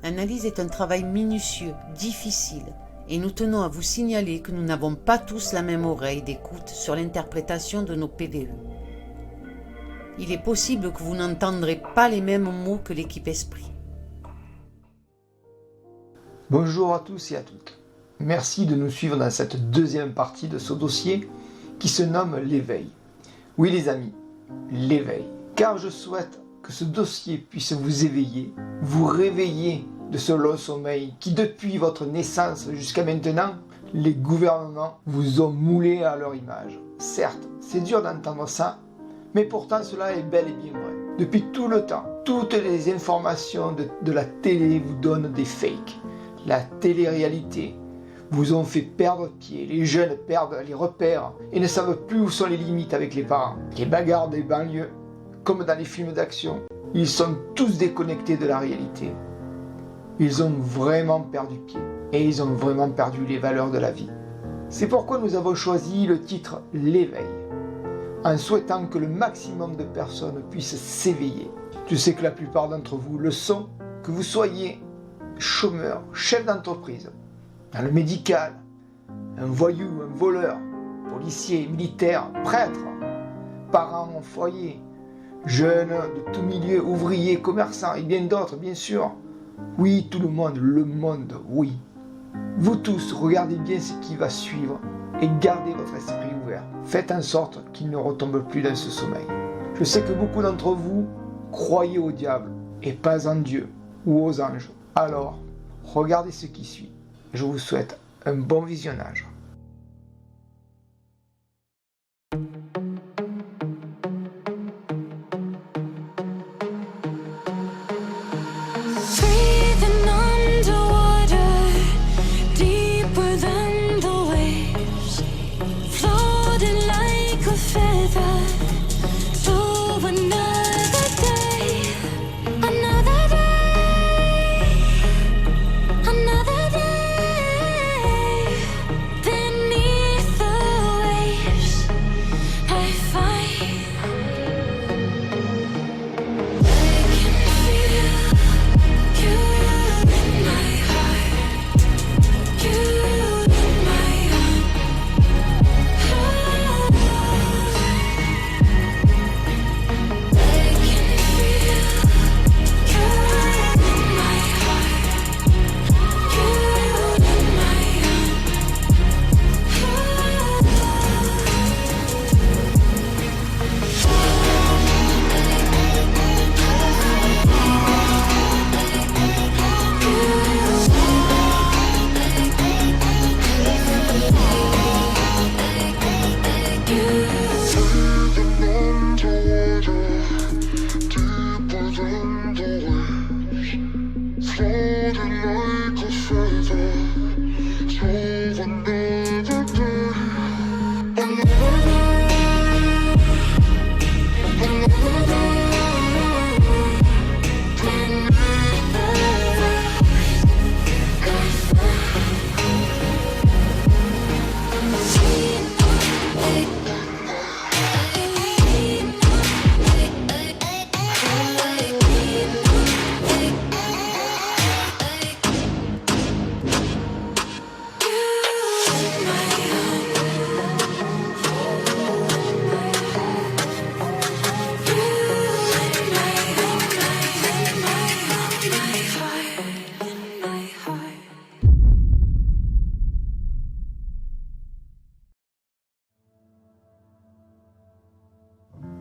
L'analyse est un travail minutieux, difficile, et nous tenons à vous signaler que nous n'avons pas tous la même oreille d'écoute sur l'interprétation de nos PVE. Il est possible que vous n'entendrez pas les mêmes mots que l'équipe Esprit. Bonjour à tous et à toutes. Merci de nous suivre dans cette deuxième partie de ce dossier qui se nomme l'éveil. Oui les amis, l'éveil. Car je souhaite que ce dossier puisse vous éveiller, vous réveiller de ce long sommeil qui depuis votre naissance jusqu'à maintenant, les gouvernements vous ont moulé à leur image. Certes, c'est dur d'entendre ça, mais pourtant cela est bel et bien vrai. Depuis tout le temps, toutes les informations de la télé vous donnent des fakes. La télé-réalité vous ont fait perdre pied, les jeunes perdent les repères et ne savent plus où sont les limites avec les parents. Les bagarres des banlieues, comme dans les films d'action, ils sont tous déconnectés de la réalité. Ils ont vraiment perdu pied et ils ont vraiment perdu les valeurs de la vie. C'est pourquoi nous avons choisi le titre « L'éveil », en souhaitant que le maximum de personnes puissent s'éveiller. Je sais que la plupart d'entre vous le sont, que vous soyez chômeur, chef d'entreprise, dans le médical, un voyou, un voleur, policier, militaire, prêtre, parent au foyer, jeunes de tout milieu, ouvriers, commerçants et bien d'autres, bien sûr. Oui, tout le monde, oui. Vous tous, regardez bien ce qui va suivre et gardez votre esprit ouvert. Faites en sorte qu'il ne retombe plus dans ce sommeil. Je sais que beaucoup d'entre vous croyez au diable et pas en Dieu ou aux anges. Alors, regardez ce qui suit. Je vous souhaite un bon visionnage.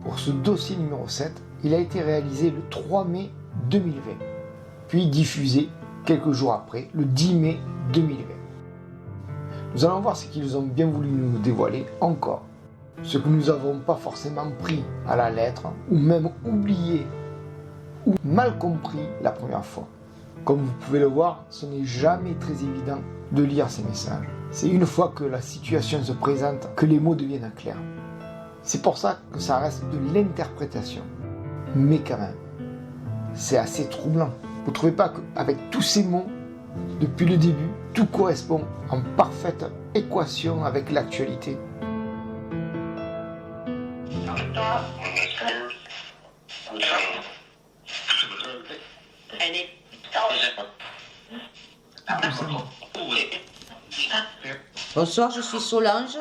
Pour ce dossier numéro 7, il a été réalisé le 3 mai 2020, puis diffusé quelques jours après, le 10 mai 2020. Nous allons voir ce qu'ils ont bien voulu nous dévoiler encore, ce que nous n'avons pas forcément pris à la lettre, ou même oublié, ou mal compris la première fois. Comme vous pouvez le voir, ce n'est jamais très évident de lire ces messages. C'est une fois que la situation se présente que les mots deviennent clairs. C'est pour ça que ça reste de l'interprétation. Mais quand même, c'est assez troublant. Vous ne trouvez pas qu'avec tous ces mots, depuis le début, tout correspond en parfaite équation avec l'actualité? Bonsoir, je suis Solange.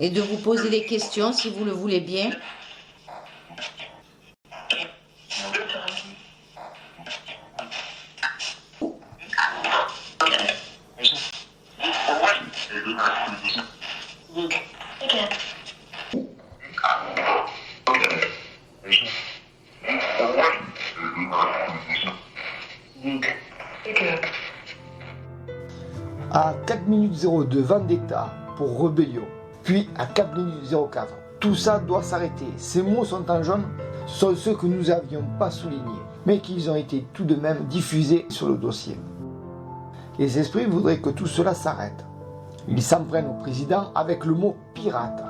Et de vous poser des questions si vous le voulez bien. À 4 minutes 02, Vendetta pour Rébellion, puis à 4 minutes 04. Tout ça doit s'arrêter. Ces mots sont en jaune, sont ceux que nous n'avions pas soulignés, mais qu'ils ont été tout de même diffusés sur le dossier. Les esprits voudraient que tout cela s'arrête. Ils s'en prennent au président avec le mot pirate.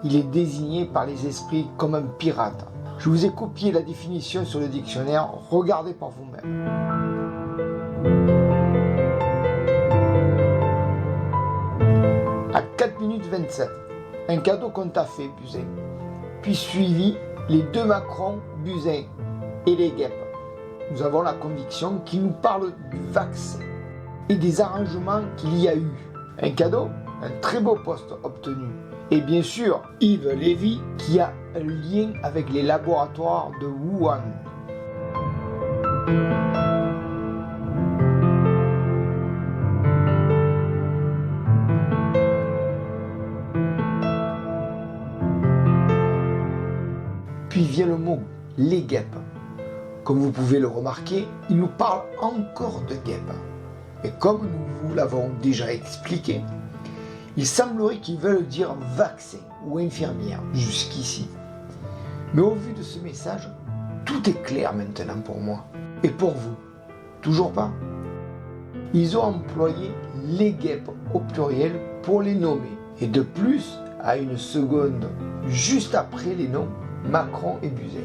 Il est désigné par les esprits comme un pirate. Je vous ai copié la définition sur le dictionnaire, regardez par vous-même. À 4 minutes 27, un cadeau qu'on t'a fait, Buzyn. Puis suivi les deux Macron, Buzyn et les guêpes. Nous avons la conviction qu'ils nous parlent du vaccin et des arrangements qu'il y a eu. Un cadeau, un très beau poste obtenu. Et bien sûr, Yves Lévy qui a un lien avec les laboratoires de Wuhan. Puis vient le mot les guêpes. Comme vous pouvez le remarquer, il nous parle encore de guêpes. Et comme nous vous l'avons déjà expliqué, il semblerait qu'ils veulent dire vaccin ou infirmière jusqu'ici. Mais au vu de ce message, tout est clair maintenant pour moi. Et pour vous, toujours pas? Ils ont employé les guêpes au pluriel pour les nommer. Et de plus, à une seconde, juste après les noms, Macron et Buzyn.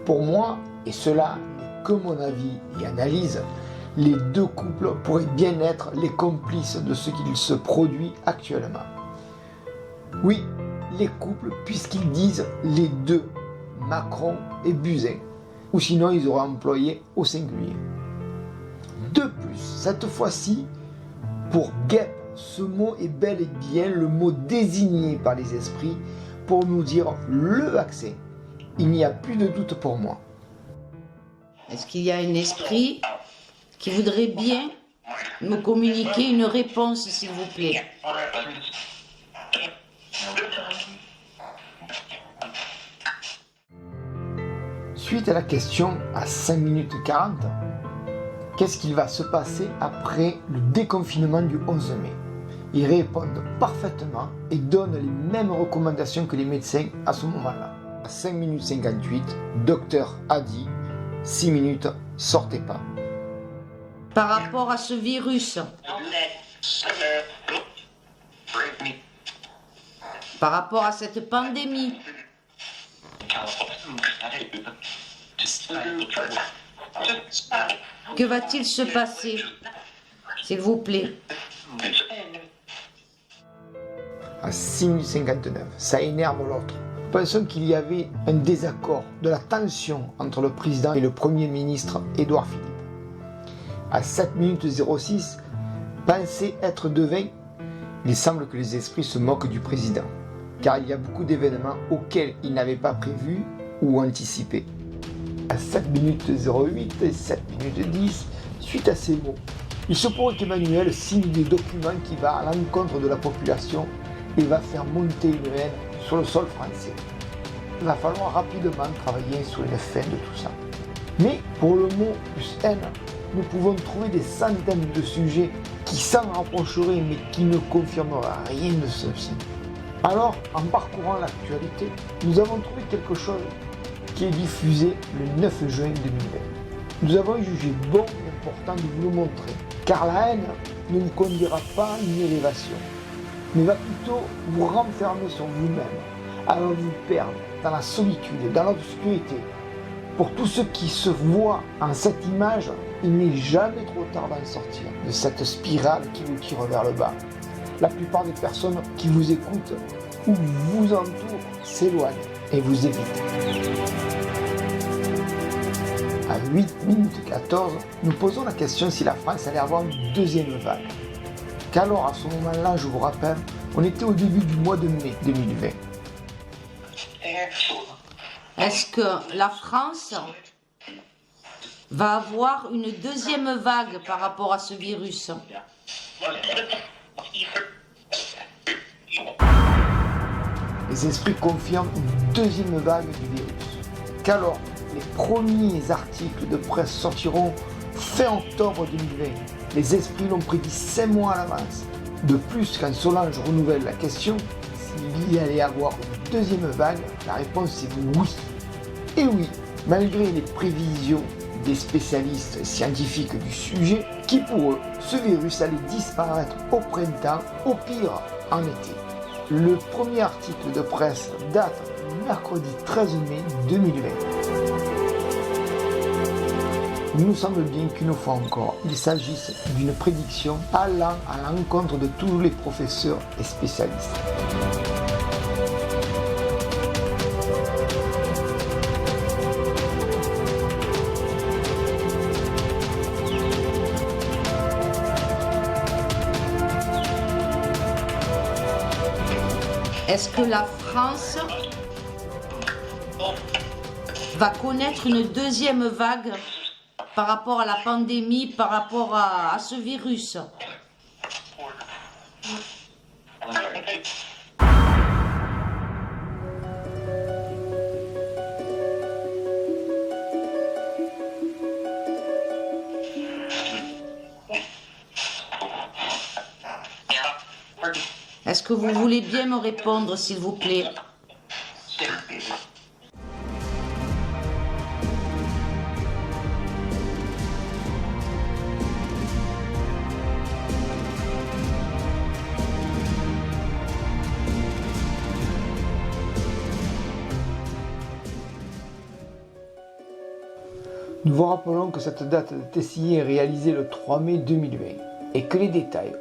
Pour moi, et cela n'est que mon avis et analyse, les deux couples pourraient bien être les complices de ce qu'il se produit actuellement. Oui, les couples, puisqu'ils disent les deux, Macron et Buzyn, ou sinon ils auraient employé au singulier. De plus, cette fois-ci, pour guêpe, ce mot est bel et bien le mot désigné par les esprits pour nous dire le vaccin. Il n'y a plus de doute pour moi. Est-ce qu'il y a un esprit qui voudrait bien me communiquer une réponse, s'il vous plaît? Suite à la question à 5 minutes 40, qu'est-ce qu'il va se passer après le déconfinement du 11 mai? Ils répondent parfaitement et donnent les mêmes recommandations que les médecins à ce moment-là. À 5 minutes 58, docteur a dit 6 minutes, sortez pas. Par rapport à ce virus, par rapport à cette pandémie, que va-t-il se passer, s'il vous plaît? À 6 minutes 59, ça énerve l'autre. Pensons qu'il y avait un désaccord, de la tension entre le président et le Premier ministre Édouard Philippe. À 7 minutes 06, pensez être devin, il semble que les esprits se moquent du président, car il y a beaucoup d'événements auxquels il n'avait pas prévu ou anticipé. À 7 minutes 08 et 7 minutes 10, suite à ces mots, il se pourrait qu'Emmanuel signe des documents qui vont à l'encontre de la population et va faire monter une haine sur le sol français. Il va falloir rapidement travailler sur une fin de tout ça. Mais pour le mot plus haine, nous pouvons trouver des centaines de sujets qui s'en rapprocheraient mais qui ne confirmeraient rien de ceci. Alors, en parcourant l'actualité, nous avons trouvé quelque chose qui est diffusé le 9 juin 2020. Nous avons jugé bon et important de vous le montrer, car la haine ne nous conduira pas à une élévation. mais va plutôt vous renfermer sur vous-même, à vous perdre dans la solitude et dans l'obscurité. Pour tous ceux qui se voient en cette image, il n'est jamais trop tard d'en sortir de cette spirale qui vous tire vers le bas. La plupart des personnes qui vous écoutent ou vous entourent s'éloignent et vous évitent. À 8 minutes 14, nous posons la question si la France allait avoir une deuxième vague. Qu'alors, à ce moment-là, je vous rappelle, on était au début du mois de mai 2020. Est-ce que la France va avoir une deuxième vague par rapport à ce virus? Les esprits confirment une deuxième vague du virus. Qu'alors, les premiers articles de presse sortiront fin octobre 2020. Les esprits l'ont prédit 5 mois à l'avance. De plus, quand Solange renouvelle la question s'il y allait avoir une deuxième vague, la réponse est oui. Et oui, malgré les prévisions des spécialistes scientifiques du sujet, qui pour eux, ce virus allait disparaître au printemps, au pire en été. Le premier article de presse date du mercredi 13 mai 2020. Il nous semble bien qu'une fois encore, il s'agisse d'une prédiction allant à l'encontre de tous les professeurs et spécialistes. Est-ce que la France va connaître une deuxième vague par rapport à la pandémie, par rapport à ce virus? Est-ce que vous voulez bien me répondre, s'il vous plaît? Nous vous rappelons que cette date de TCI est réalisée le 3 mai 2020 et que les détails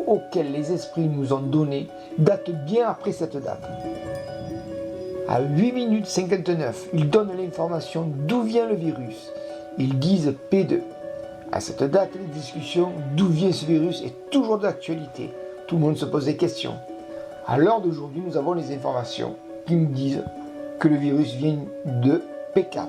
auxquels les esprits nous ont donnés datent bien après cette date. À 8 minutes 59, ils donnent l'information d'où vient le virus. Ils disent P2. À cette date, les discussions d'où vient ce virus est toujours d'actualité. Tout le monde se pose des questions. À l'heure d'aujourd'hui, nous avons les informations qui nous disent que le virus vient de P4.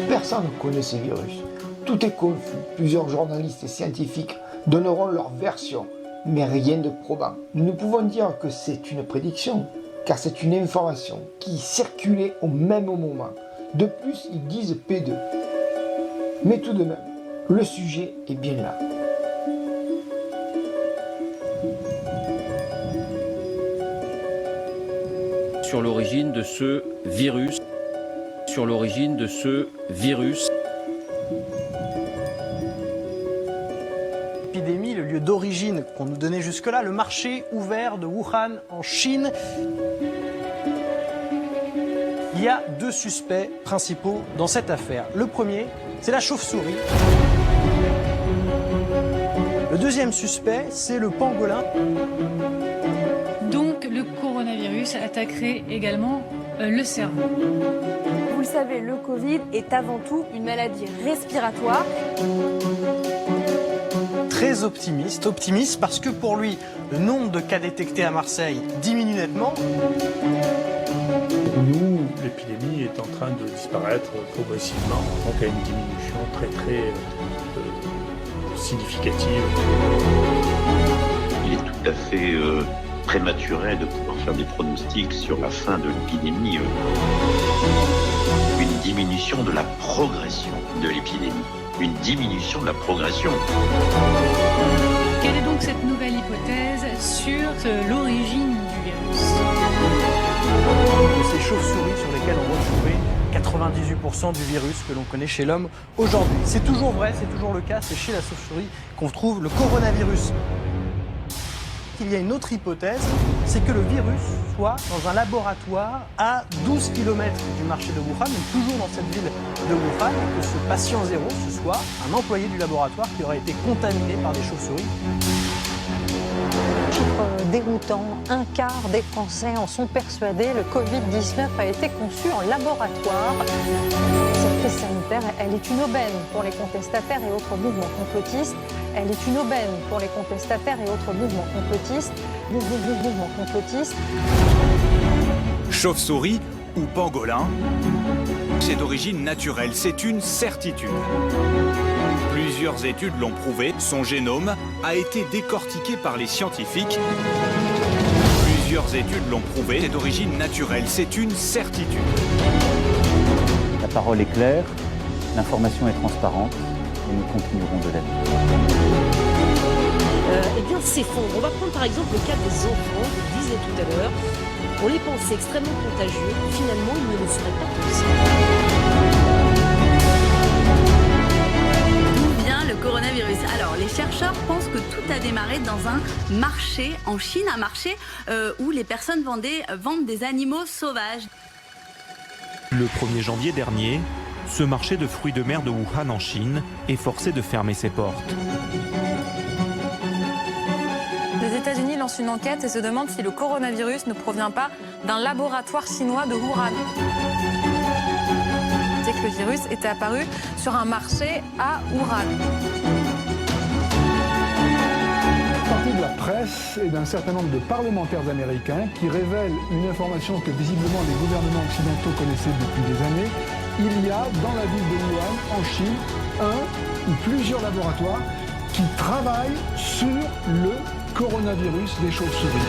Personne ne connaît ces virus. Tout est confus. Plusieurs journalistes et scientifiques donneront leur version, mais rien de probant. Nous ne pouvons dire que c'est une prédiction, car c'est une information qui circulait au même moment. De plus, ils disent P2. Mais tout de même, le sujet est bien là. Sur l'origine de ce virus. Sur l'origine de ce virus. L'épidémie, le lieu d'origine qu'on nous donnait jusque-là, le marché ouvert de Wuhan en Chine. Il y a 2 suspects principaux dans cette affaire. Le premier, c'est la chauve-souris. Le deuxième suspect, c'est le pangolin. Donc le coronavirus attaquerait également le cerveau. Vous le savez, le Covid est avant tout une maladie respiratoire. Très optimiste parce que pour lui, le nombre de cas détectés à Marseille diminue nettement. Pour nous, l'épidémie est en train de disparaître progressivement, donc à une diminution très significative. Il est tout à fait prématuré de pouvoir faire des pronostics sur la fin de l'épidémie. Une diminution de la progression de l'épidémie. Une diminution de la progression. Quelle est donc cette nouvelle hypothèse sur l'origine du virus? De ces chauves-souris sur lesquelles on retrouvait 98% du virus que l'on connaît chez l'homme aujourd'hui. C'est toujours vrai, c'est toujours le cas, c'est chez la chauve-souris qu'on trouve le coronavirus. Il y a une autre hypothèse, c'est que le virus soit dans un laboratoire à 12 km du marché de Wuhan, donc toujours dans cette ville de Wuhan, et que ce patient zéro, ce soit un employé du laboratoire qui aurait été contaminé par des chauves-souris. Chiffre déroutant, un quart des Français en sont persuadés. Le Covid-19 a été conçu en laboratoire. Cette crise sanitaire, elle est une aubaine pour les contestataires et autres mouvements complotistes. Elle est une aubaine pour les contestataires et autres mouvements complotistes. Mouvements complotistes. Chauve-souris ou pangolin, c'est d'origine naturelle, c'est une certitude. Plusieurs études l'ont prouvé, son génome a été décortiqué par les scientifiques. Plusieurs études l'ont prouvé, c'est d'origine naturelle, c'est une certitude. La parole est claire, l'information est transparente et nous continuerons de l'être. Eh bien, s'effondre. On va prendre par exemple le cas des enfants, je le disais tout à l'heure. On les pensait extrêmement contagieux, finalement ils ne le seraient pas tous. D'où vient le coronavirus? Alors, les chercheurs pensent que tout a démarré dans un marché en Chine, un marché où les personnes vendent des animaux sauvages. Le 1er janvier dernier, ce marché de fruits de mer de Wuhan en Chine est forcé de fermer ses portes. Les États-Unis lancent une enquête et se demandent si le coronavirus ne provient pas d'un laboratoire chinois de Wuhan. C'est que le virus était apparu sur un marché à Wuhan. Partie de la presse et d'un certain nombre de parlementaires américains qui révèlent une information que visiblement les gouvernements occidentaux connaissaient depuis des années. Il y a dans la ville de Wuhan, en Chine, un ou plusieurs laboratoires qui travaillent sur le coronavirus des chauves-souris.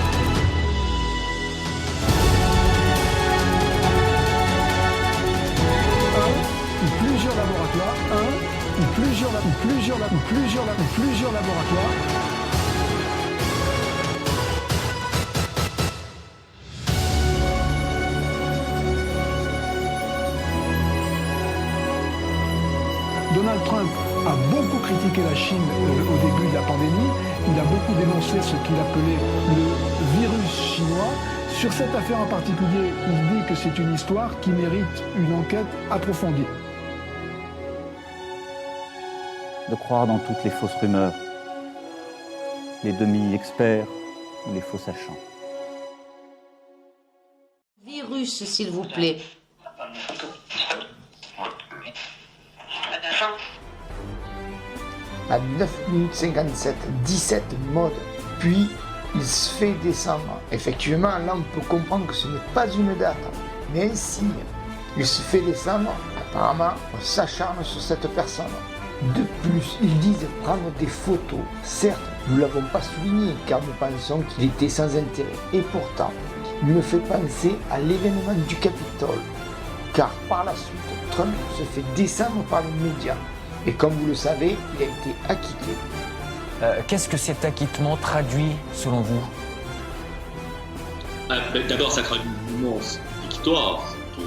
Plusieurs laboratoires, plusieurs laboratoires. Donald Trump a beaucoup critiqué la Chine au début de la pandémie. Il a beaucoup dénoncé ce qu'il appelait le virus chinois. Sur cette affaire en particulier, il dit que c'est une histoire qui mérite une enquête approfondie. De croire dans toutes les fausses rumeurs, les demi-experts ou les faux sachants. Virus, s'il vous plaît. À 9 minutes 57, 17 modes, puis il se fait descendre. Effectivement, là on peut comprendre que ce n'est pas une date, mais un signe. Il se fait descendre, apparemment on s'acharne sur cette personne. De plus, ils disent prendre des photos. Certes, nous ne l'avons pas souligné car nous pensons qu'il était sans intérêt. Et pourtant, il me fait penser à l'événement du Capitole. Car par la suite, Trump se fait descendre par les médias. Et comme vous le savez, il a été acquitté. Qu'est-ce que cet acquittement traduit selon vous? D'abord, ça traduit une immense victoire pour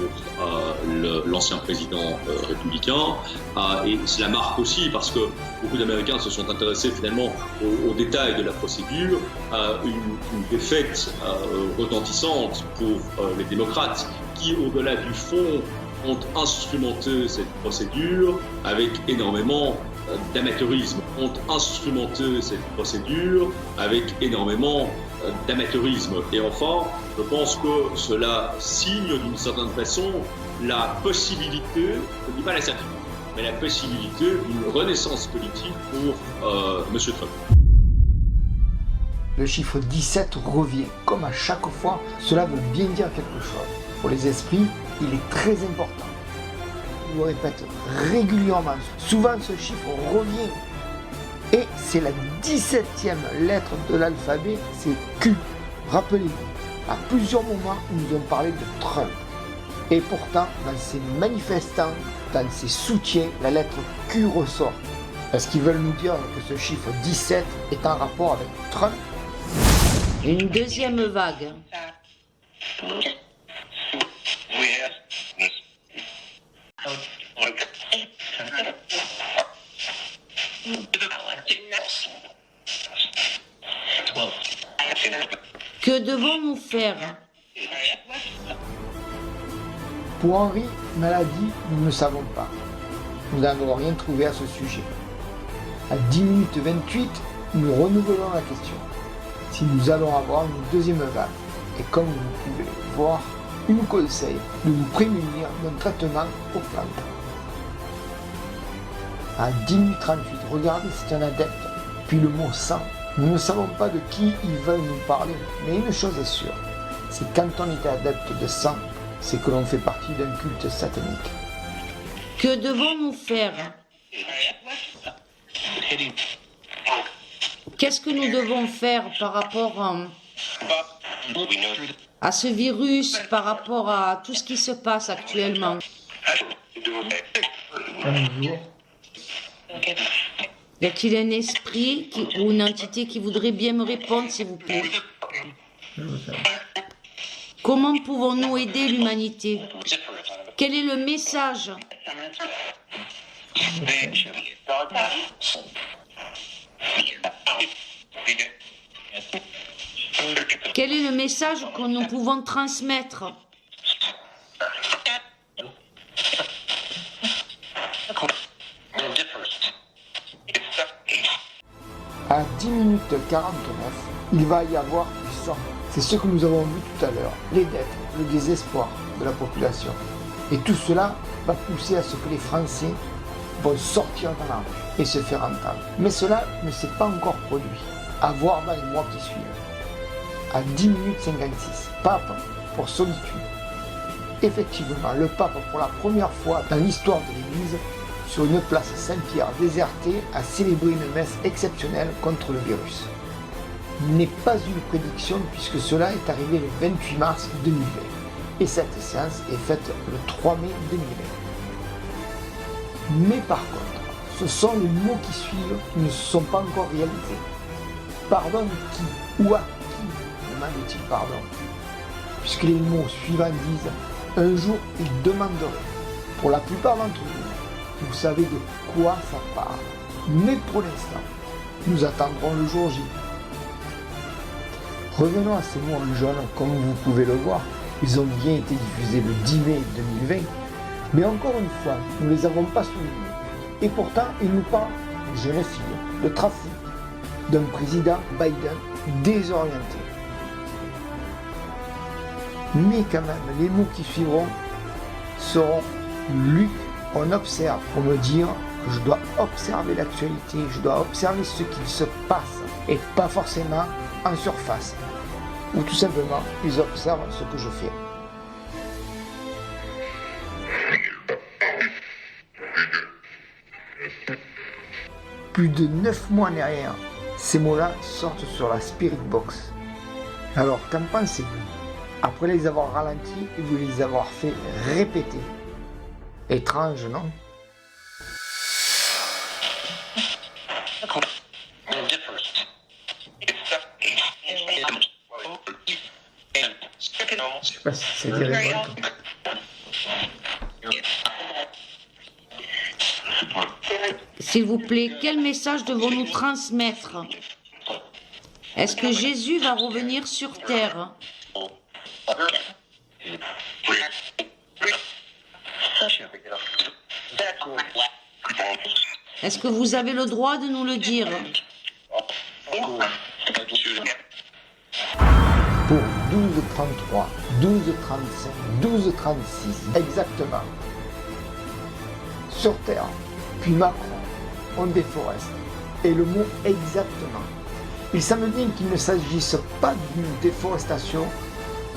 l'ancien président républicain. Et cela marque aussi, parce que beaucoup d'Américains se sont intéressés finalement aux détails de la procédure, une défaite retentissante pour les démocrates qui, au-delà du fond, ont instrumenté cette procédure avec énormément d'amateurisme. Et enfin, je pense que cela signe d'une certaine façon la possibilité, je ne dis pas la certitude, mais la possibilité d'une renaissance politique pour M. Trump. Le chiffre 17 revient. Comme à chaque fois, cela veut bien dire quelque chose. Pour les esprits, il est très important. Je le répète régulièrement. Souvent, ce chiffre revient. Et c'est la 17e lettre de l'alphabet, c'est Q. Rappelez-vous, à plusieurs moments, ils nous ont parlé de Trump. Et pourtant, dans ces manifestants, dans ces soutiens, la lettre Q ressort. Est-ce qu'ils veulent nous dire que ce chiffre 17 est en rapport avec Trump? Une deuxième vague. Que devons-nous faire? Pour Henri, maladie, nous ne savons pas. Nous n'avons rien trouvé à ce sujet. À 10 minutes 28, nous renouvelons la question. Si nous allons avoir une deuxième vague, et comme vous pouvez le voir, il nous conseille de nous prémunir d'un traitement aux plantes. À 10 minutes 38, regardez, c'est un adepte. Puis le mot sang. Nous ne savons pas de qui ils veulent nous parler, mais une chose est sûre, c'est quand on est adepte de sang, c'est que l'on fait partie d'un culte satanique. Que devons-nous faire? Qu'est-ce que nous devons faire par rapport à ce virus, par rapport à tout ce qui se passe actuellement? Y a-t-il un esprit ou une entité qui voudrait bien me répondre, s'il vous plaît? Comment pouvons-nous aider l'humanité? Quel est le message? Quel est le message que nous pouvons transmettre? À 10 minutes 49, il va y avoir du sang. C'est ce que nous avons vu tout à l'heure, les dettes, le désespoir de la population. Et tout cela va pousser à ce que les Français vont sortir dans la rue et se faire entendre. Mais cela ne s'est pas encore produit. À voir dans les mois qui suivent. À 10 minutes 56, pape pour solitude. Effectivement, le pape, pour la première fois dans l'histoire de l'Église, sur une place Saint-Pierre désertée, a célébré une messe exceptionnelle contre le virus. N'est pas une prédiction puisque cela est arrivé le 28 mars 2020 et cette séance est faite le 3 mai 2020. Mais par contre, ce sont les mots qui suivent qui ne se sont pas encore réalisés. Pardonne qui? Ou à qui demande-t-il pardon? Puisque les mots suivants disent « Un jour, il demanderait ». Pour la plupart d'entre vous, vous savez de quoi ça parle. Mais pour l'instant, nous attendrons le jour J. Revenons à ces mots en jaune, comme vous pouvez le voir, ils ont bien été diffusés le 10 mai 2020, mais encore une fois, nous ne les avons pas soulignés. Et pourtant, ils nous parlent de génocide, de trafic, d'un président Biden désorienté. Mais quand même, les mots qui suivront seront Luc, on observe, pour me dire que je dois observer l'actualité, je dois observer ce qu'il se passe, et pas forcément en surface, ou tout simplement, ils observent ce que je fais. Plus de 9 mois derrière, ces mots-là sortent sur la Spirit Box. Alors, qu'en pensez-vous? Après les avoir ralentis et vous les avoir fait répéter. Étrange, non? Je sais pas si c'est des révoltes. S'il vous plaît, quel message devons-nous transmettre? Est-ce que Jésus va revenir sur terre? Est-ce que vous avez le droit de nous le dire? Pour 12h33, 12h35, 12h36, exactement. Sur Terre, puis Macron, on déforeste. Et le mot exactement. Il semble bien qu'il ne s'agisse pas d'une déforestation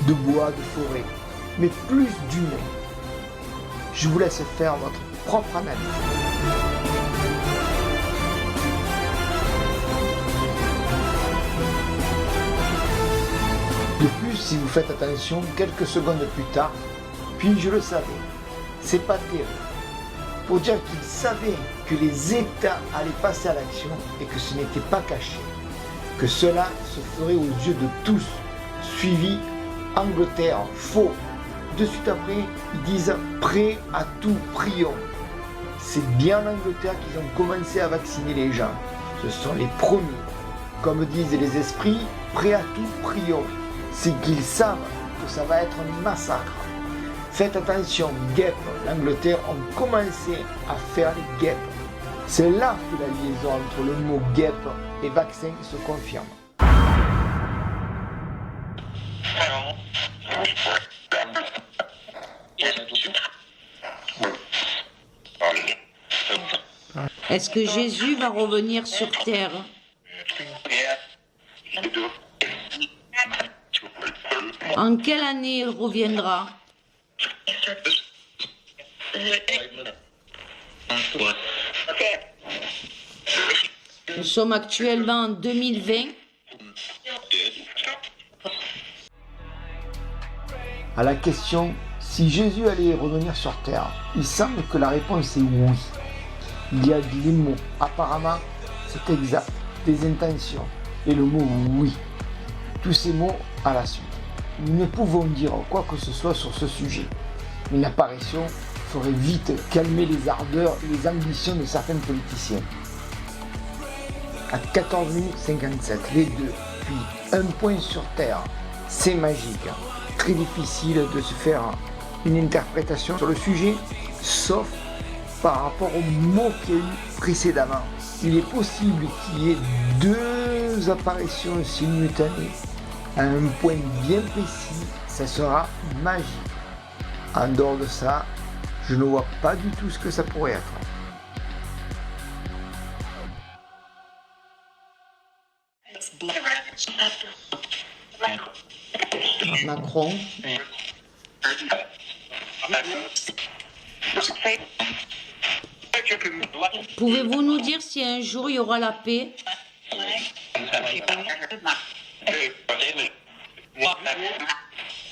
de bois, de forêt, mais plus d'humain. Je vous laisse faire votre propre analyse. si vous faites attention, quelques secondes plus tard, puis je le savais. C'est pas terrible. Pour dire qu'il savait que les États allaient passer à l'action et que ce n'était pas caché, que cela se ferait aux yeux de tous, suivi Angleterre, faux. De suite après, ils disent prêt à tout, prions. C'est bien en Angleterre qu'ils ont commencé à vacciner les gens. Ce sont les premiers. Comme disent les esprits, prêt à tout, prions. C'est qu'ils savent que ça va être un massacre. Faites attention, guêpes. L'Angleterre ont commencé à faire les guêpes. C'est là que la liaison entre le mot guêpe et vaccin se confirme. Est-ce que Jésus va revenir sur terre? En quelle année il reviendra? Nous sommes actuellement en 2020. À la question si Jésus allait revenir sur terre, il semble que la réponse est oui. Il y a des mots, apparemment c'est exact, des intentions et le mot oui. Tous ces mots à la suite. Nous ne pouvons dire quoi que ce soit sur ce sujet. Une apparition ferait vite calmer les ardeurs et les ambitions de certains politiciens. À 14h57, les deux, puis un point sur terre. C'est magique. Très difficile de se faire une interprétation sur le sujet, sauf par rapport aux mots qu'il y a eu précédemment. Il est possible qu'il y ait deux apparitions simultanées à un point bien précis, ça sera magique. En dehors de ça, je ne vois pas du tout ce que ça pourrait être. Macron. Pouvez-vous nous dire si un jour il y aura la paix?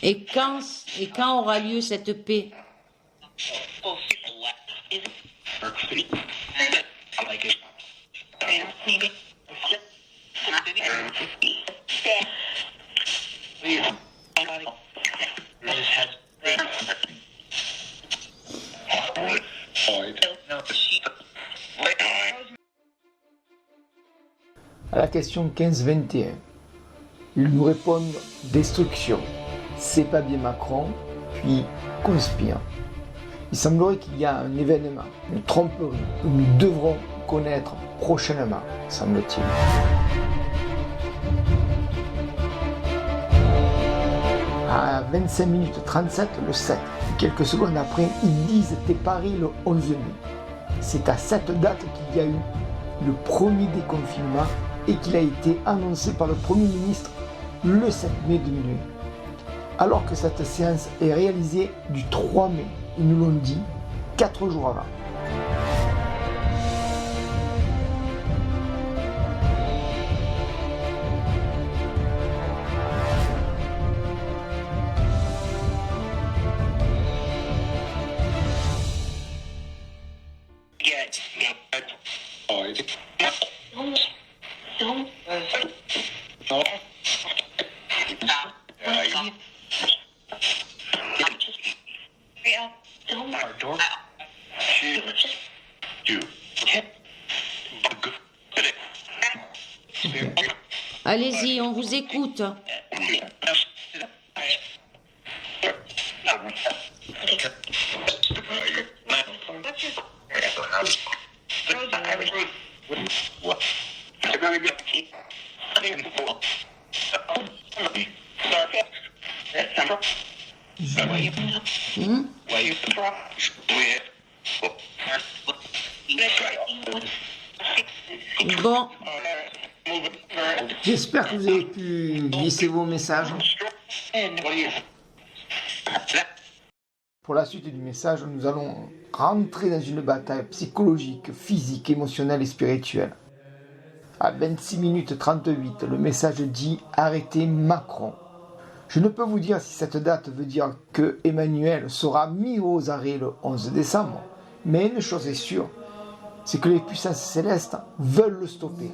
Et quand aura lieu cette paix? À la question 15-21, ils nous répondent destruction, c'est pas bien Macron, puis conspire. Il semblerait qu'il y a un événement, une tromperie, que nous devrons connaître prochainement, semble-t-il. À 25h37, le 7, quelques secondes après, ils disent t'es Paris le 11 mai. C'est à cette date qu'il y a eu le premier déconfinement et qu'il a été annoncé par le Premier ministre le 7 mai 2008. Alors que cette séance est réalisée du 3 mai, ils nous l'ont dit 4 jours avant. Allez-y, on vous écoute. Bon. J'espère que vous avez pu glisser vos messages. Pour la suite du message, nous allons rentrer dans une bataille psychologique, physique, émotionnelle et spirituelle. À 26h38, le message dit « Arrêtez Macron ». Je ne peux vous dire si cette date veut dire que Emmanuel sera mis aux arrêts le 11 décembre, mais une chose est sûre, c'est que les puissances célestes veulent le stopper.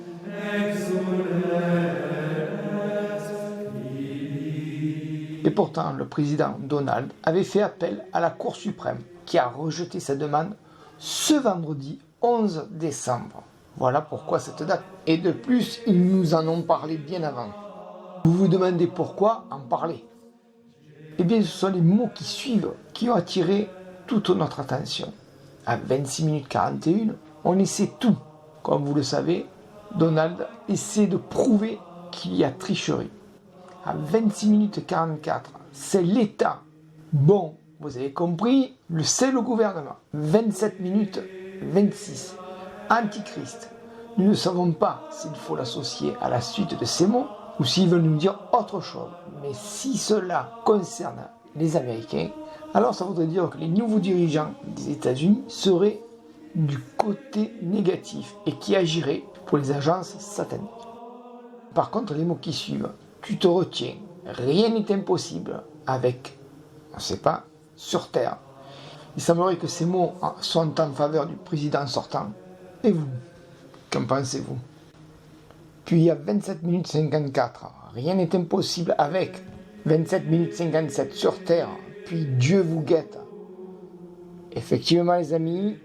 Et pourtant, le président Donald avait fait appel à la Cour suprême, qui a rejeté sa demande ce vendredi 11 décembre. Voilà pourquoi cette date. Et de plus, ils nous en ont parlé bien avant. Vous vous demandez pourquoi en parler? Eh bien, ce sont les mots qui suivent qui ont attiré toute notre attention. À 26 minutes 41, on essaie tout. Comme vous le savez, Donald essaie de prouver qu'il y a tricherie. À 26 minutes 44, c'est l'État. Bon, vous avez compris, c'est le gouvernement. 27 minutes 26, Antichrist. Nous ne savons pas s'il faut l'associer à la suite de ces mots ou s'il veut nous dire autre chose. Mais si cela concerne les Américains, alors ça voudrait dire que les nouveaux dirigeants des États-Unis seraient du côté négatif et qui agiraient pour les agences sataniques. Par contre, les mots qui suivent, tu te retiens, rien n'est impossible avec, on ne sait pas, sur Terre. Il semblerait que ces mots sont en faveur du président sortant. Et vous, qu'en pensez-vous? Puis à 27 minutes 54, rien n'est impossible avec 27 minutes 57 sur Terre, puis Dieu vous guette. Effectivement les amis,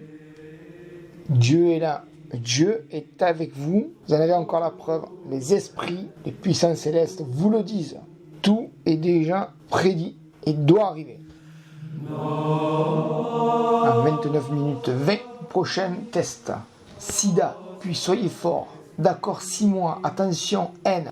Dieu est là. Dieu est avec vous. Vous en avez encore la preuve. Les esprits, les puissances célestes vous le disent. Tout est déjà prédit et doit arriver. À 29 minutes 20, prochain test. Sida, puis soyez forts. D'accord, 6 mois. Attention, haine.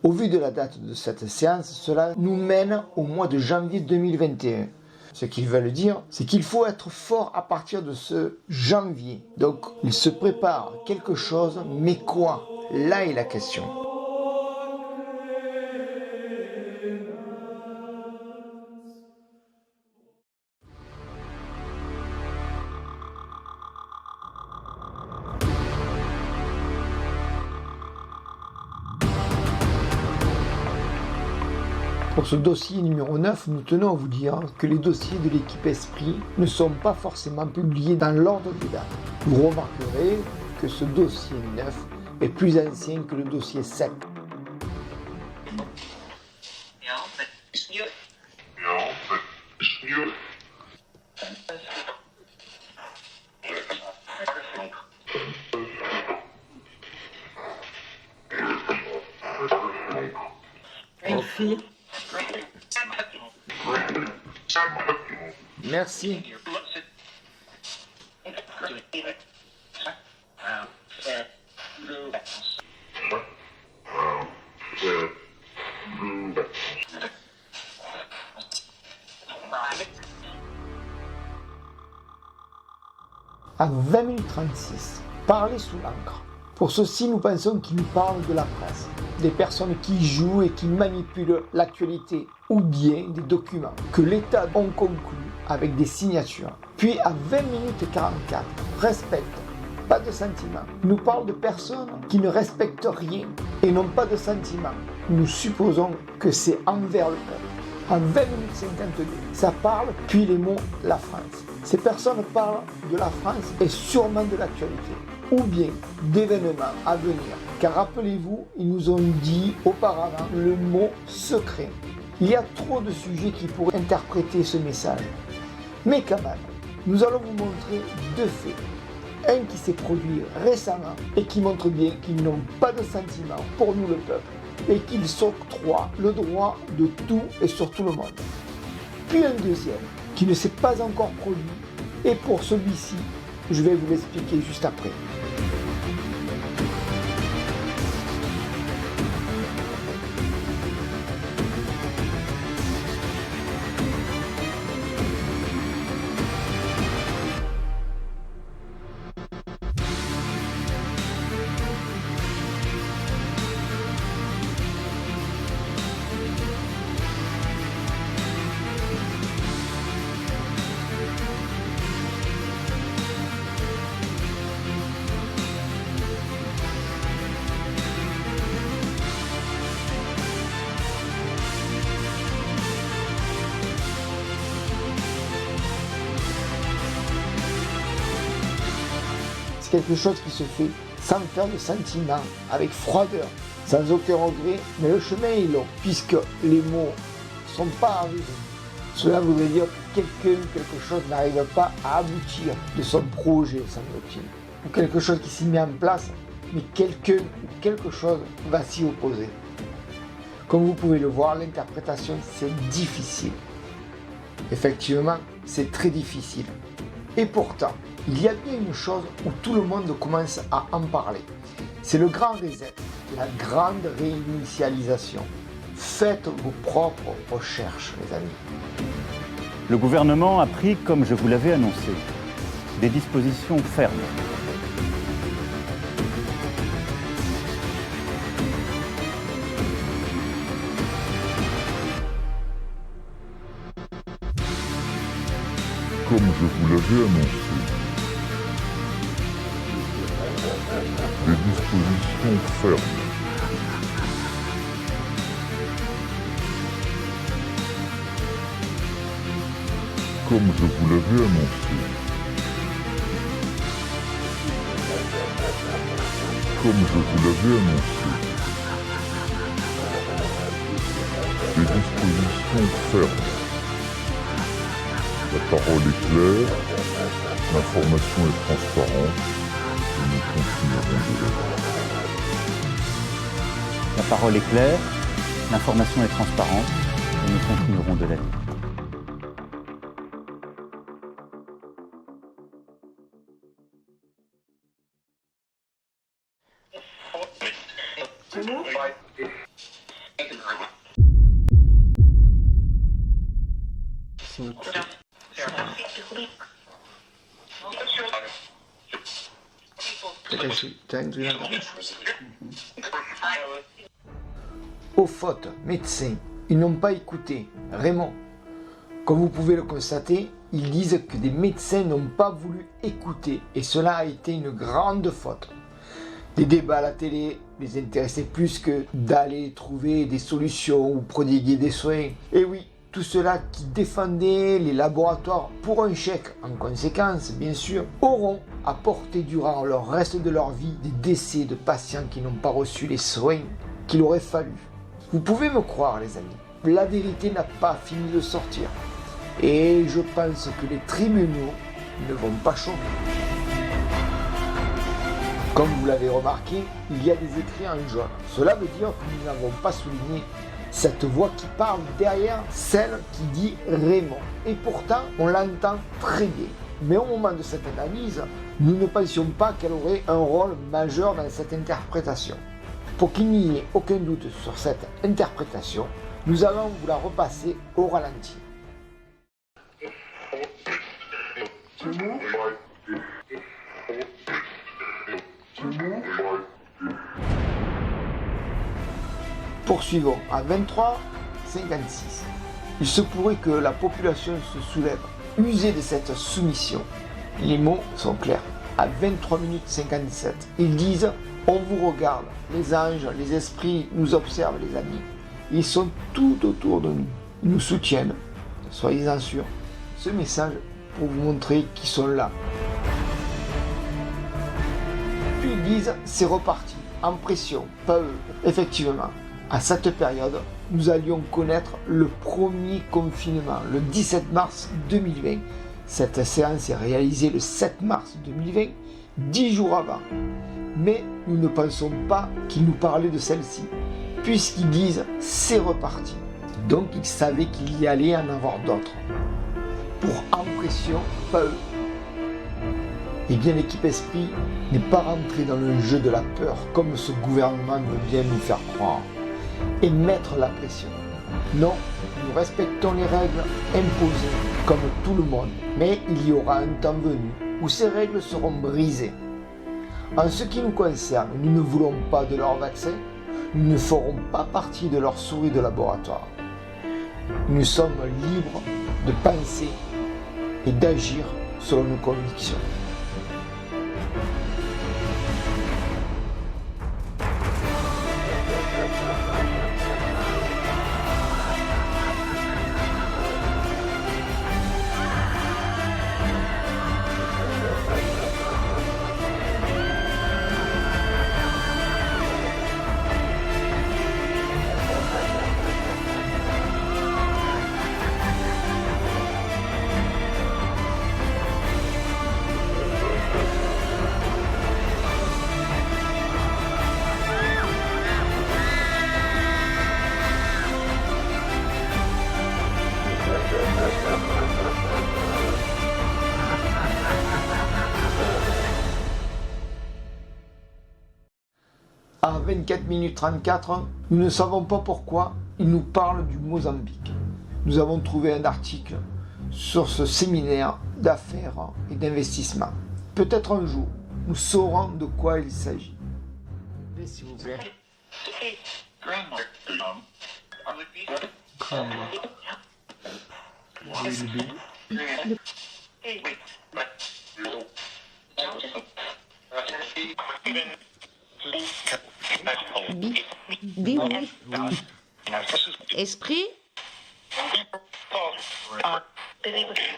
Au vu de la date de cette séance, cela nous mène au mois de janvier 2021. Ce qu'ils veulent dire, c'est qu'il faut être fort à partir de ce janvier. Donc, il se prépare quelque chose, mais quoi? Là est la question. Pour ce dossier numéro 9, nous tenons à vous dire que les dossiers de l'équipe Esprit ne sont pas forcément publiés dans l'ordre des dates. Vous remarquerez que ce dossier 9 est plus ancien que le dossier 7. Merci. À 20 minutes 36, parler sous l'encre. Pour ceci, nous pensons qu'il nous parle de la presse, des personnes qui jouent et qui manipulent l'actualité, ou bien des documents que l'État a conclus avec des signatures. Puis à 20 minutes 44, respecte, pas de sentiments. Il nous parle de personnes qui ne respectent rien et n'ont pas de sentiments. Nous supposons que c'est envers le peuple. En 20 minutes 52, ça parle, puis les mots « la France ». Ces personnes parlent de la France et sûrement de l'actualité, ou bien d'événements à venir. Car rappelez-vous, ils nous ont dit auparavant le mot « secret ». Il y a trop de sujets qui pourraient interpréter ce message. Mais quand même, nous allons vous montrer deux faits. Un qui s'est produit récemment et qui montre bien qu'ils n'ont pas de sentiments pour nous le peuple et qu'ils s'octroient le droit de tout et sur tout le monde. Puis un deuxième qui ne s'est pas encore produit et pour celui-ci, je vais vous l'expliquer juste après. quelque chose qui se fait sans faire de sentiments, avec froideur, sans aucun regret, mais le chemin est long, puisque les mots ne sont pas arrivés. Cela voudrait dire que quelqu'un ou quelque chose n'arrive pas à aboutir de son projet, semble-t-il. Ou quelque chose qui s'y met en place, mais quelqu'un ou quelque chose va s'y opposer. Comme vous pouvez le voir, l'interprétation, c'est difficile. Effectivement, c'est très difficile. Et pourtant, il y a bien une chose où tout le monde commence à en parler. C'est le grand reset, la grande réinitialisation. Faites vos propres recherches, les amis. Le gouvernement a pris, comme je vous l'avais annoncé, des dispositions fermes. Comme je vous l'avais annoncé, des dispositions fermes. Comme je vous l'avais annoncé. Comme je vous l'avais annoncé. Des dispositions fermes. La parole est claire, l'information est transparente, et nous continuerons de l'être. La parole est claire, l'information est transparente, et nous continuerons de l'être. Aux fautes, médecins, ils n'ont pas écouté. Raymond, comme vous pouvez le constater, ils disent que des médecins n'ont pas voulu écouter et cela a été une grande faute. Les débats à la télé les intéressaient plus que d'aller trouver des solutions ou prodiguer des soins. Et oui, tout cela qui défendait les laboratoires pour un chèque, en conséquence bien sûr, auront à porter durant le reste de leur vie des décès de patients qui n'ont pas reçu les soins qu'il aurait fallu. Vous pouvez me croire les amis, la vérité n'a pas fini de sortir. Et je pense que les tribunaux ne vont pas changer. Comme vous l'avez remarqué, il y a des écrits en jaune. Cela veut dire que nous n'avons pas souligné cette voix qui parle derrière celle qui dit Raymond. Et pourtant, on l'entend très bien. Mais au moment de cette analyse, nous ne pensions pas qu'elle aurait un rôle majeur dans cette interprétation. Pour qu'il n'y ait aucun doute sur cette interprétation, nous allons vous la repasser au ralenti. Poursuivons à 23h56. Il se pourrait que la population se soulève, usée de cette soumission. Les mots sont clairs. À 23h57, ils disent « On vous regarde, les anges, les esprits nous observent les amis. Ils sont tout autour de nous. Ils nous soutiennent. Soyez-en sûrs. » Ce message pour vous montrer qu'ils sont là. Puis ils disent « C'est reparti, en pression, pas eux. » Effectivement, à cette période, nous allions connaître le premier confinement, le 17 mars 2020. Cette séance est réalisée le 7 mars 2020, 10 jours avant. Mais nous ne pensons pas qu'ils nous parlaient de celle-ci, puisqu'ils disent « c'est reparti ». Donc ils savaient qu'il y allait en avoir d'autres. Pour impression, pas eux. Eh bien l'équipe Esprit n'est pas rentrée dans le jeu de la peur, comme ce gouvernement veut bien nous faire croire, et mettre la pression. Non, nous respectons les règles imposées, comme tout le monde, mais il y aura un temps venu où ces règles seront brisées. En ce qui nous concerne, nous ne voulons pas de leur vaccin, nous ne ferons pas partie de leur souris de laboratoire. Nous sommes libres de penser et d'agir selon nos convictions. 24 minutes 34, nous ne savons pas pourquoi il nous parle du Mozambique. Nous avons trouvé un article sur ce séminaire d'affaires et d'investissement. Peut-être un jour, nous saurons de quoi il s'agit. S'il vous plaît. Esprit,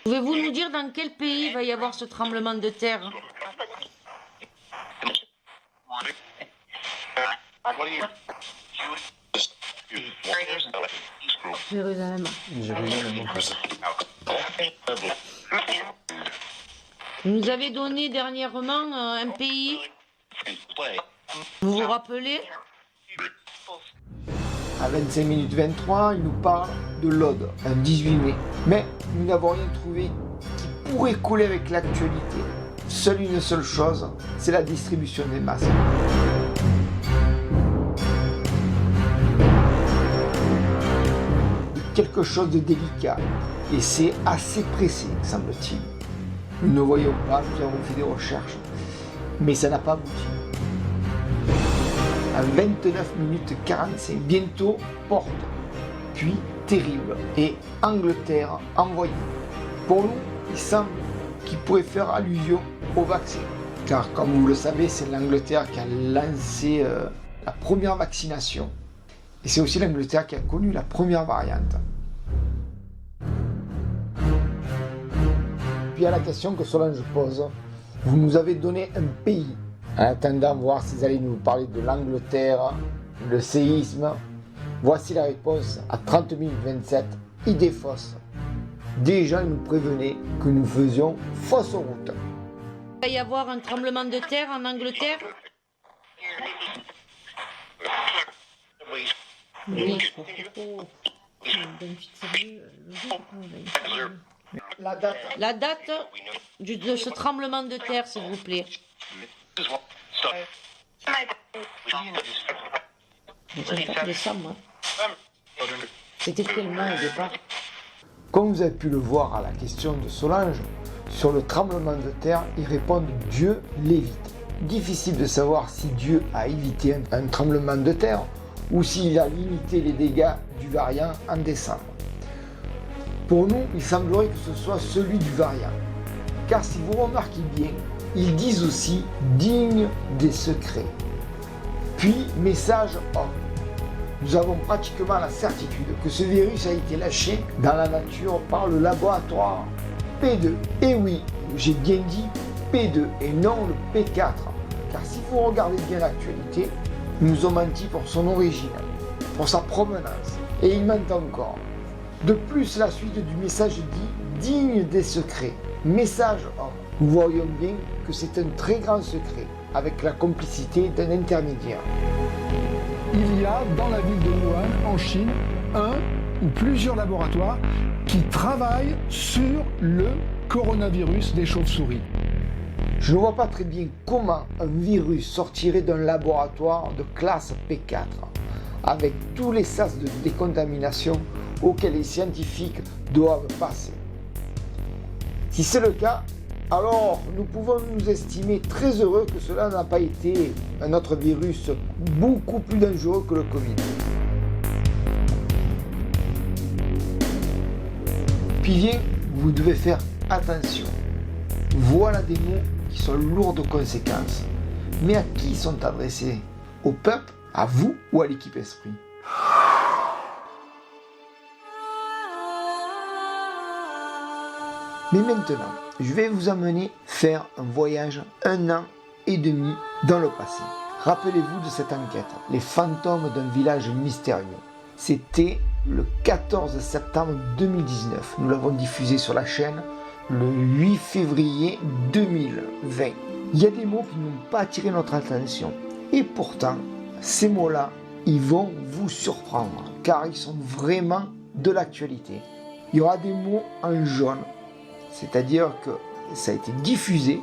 pouvez-vous nous dire dans quel pays va y avoir ce tremblement de terre? Jérusalem. Vous nous avez donné dernièrement un pays. Vous vous rappelez? À 25 minutes 23, il nous parle de l'Aude, un 18 mai. Mais nous n'avons rien trouvé qui pourrait coller avec l'actualité. Seule une seule chose, c'est la distribution des masques. Quelque chose de délicat, et c'est assez pressé, semble-t-il. Nous ne voyons pas, nous avons fait des recherches, mais ça n'a pas abouti. À 29 minutes 45, bientôt porte, puis terrible, et Angleterre envoyée. Pour nous, il semble qu'il pourrait faire allusion au vaccin, car comme vous le savez, c'est l'Angleterre qui a lancé la première vaccination. Et c'est aussi l'Angleterre qui a connu la première variante. Puis à la question que Solange pose, vous nous avez donné un pays. En attendant de voir s'ils allaient nous parler de l'Angleterre, le séisme, voici la réponse à 30 minutes 27, idée fausse. Déjà, ils nous prévenaient que nous faisions fausse route. Il va y avoir un tremblement de terre en Angleterre? Oui. La date de ce tremblement de terre, s'il vous plaît. Décembre. C'était quel mois au départ? Comme vous avez pu le voir à la question de Solange, sur le tremblement de terre, ils répondent Dieu l'évite. Difficile de savoir si Dieu a évité un tremblement de terre ou s'il a limité les dégâts du variant en décembre. Pour nous, il semblerait que ce soit celui du variant. Car si vous remarquez bien, ils disent aussi digne des secrets. Puis, message homme. Nous avons pratiquement la certitude que ce virus a été lâché dans la nature par le laboratoire P2. Et oui, j'ai bien dit P2 et non le P4. Car si vous regardez bien l'actualité, ils nous ont menti pour son origine, pour sa provenance. Et ils mentent encore. De plus, la suite du message dit digne des secrets. Message homme. Nous voyons bien que c'est un très grand secret, avec la complicité d'un intermédiaire. Il y a dans la ville de Wuhan, en Chine, un ou plusieurs laboratoires qui travaillent sur le coronavirus des chauves-souris. Je ne vois pas très bien comment un virus sortirait d'un laboratoire de classe P4, avec tous les sas de décontamination auxquels les scientifiques doivent passer. Si c'est le cas, alors nous pouvons nous estimer très heureux que cela n'a pas été un autre virus beaucoup plus dangereux que le Covid. Puis vient, vous devez faire attention. Voilà des mots qui sont lourds de conséquences. Mais à qui sont adressés? Au peuple, à vous ou à l'équipe Esprit? Mais maintenant, je vais vous amener faire un voyage 1 an et demi dans le passé. Rappelez-vous de cette enquête, les fantômes d'un village mystérieux. C'était le 14 septembre 2019. Nous l'avons diffusé sur la chaîne le 8 février 2020. Il y a des mots qui n'ont pas attiré notre attention. Et pourtant, ces mots-là, ils vont vous surprendre, car ils sont vraiment de l'actualité. Il y aura des mots en jaune, c'est-à-dire que ça a été diffusé,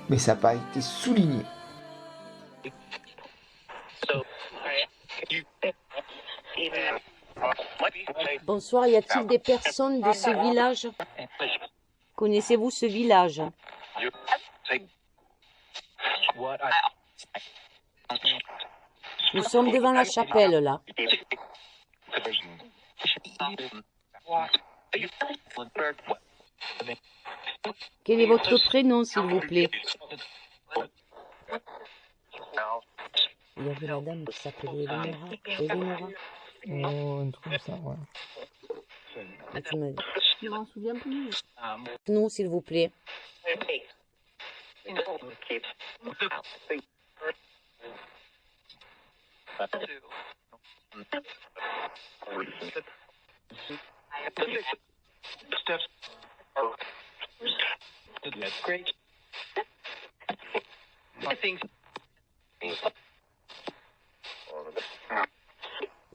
mais ça n'a pas été souligné. Bonsoir, y a-t-il des personnes de ce village? Connaissez-vous ce village? Nous sommes devant la chapelle, là. Quel est votre prénom, s'il vous plaît? Il y avait la dame qui s'appelait Eleonora. Oh, un truc comme ça, ouais. Ah, tu m'en souviens plus. Non, s'il vous plaît.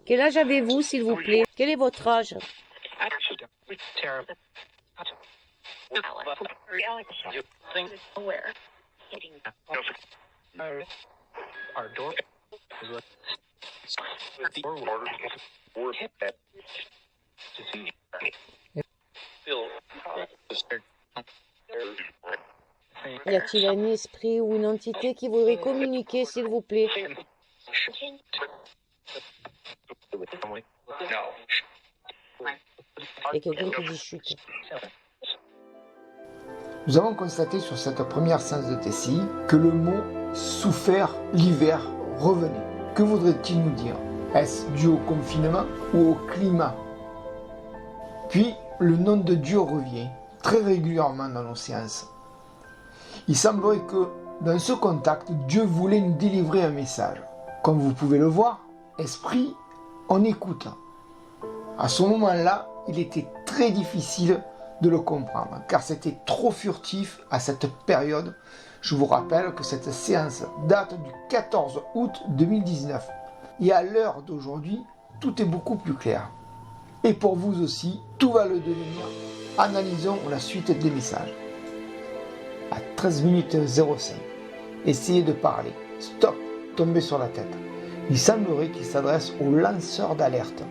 Quel âge avez-vous, s'il vous plaît? Quel est votre âge? Y a-t-il un esprit ou une entité qui voudrait communiquer, s'il vous plaît? Il y a quelqu'un qui dit chute. Nous avons constaté sur cette première séance de TCI que le mot « souffert l'hiver » revenait. Que voudrait-il nous dire? Est-ce dû au confinement ou au climat? Puis, le nom de Dieu revient très régulièrement dans nos séances. Il semblerait que, dans ce contact, Dieu voulait nous délivrer un message. Comme vous pouvez le voir, esprit, on écoute. À ce moment-là, il était très difficile de le comprendre, car c'était trop furtif à cette période. Je vous rappelle que cette séance date du 14 août 2019. Et à l'heure d'aujourd'hui, tout est beaucoup plus clair. Et pour vous aussi, tout va le devenir. Analysons la suite des messages. À 13 minutes 05, essayez de parler. Stop, tombez sur la tête. Il semblerait qu'il s'adresse aux lanceurs d'alerte.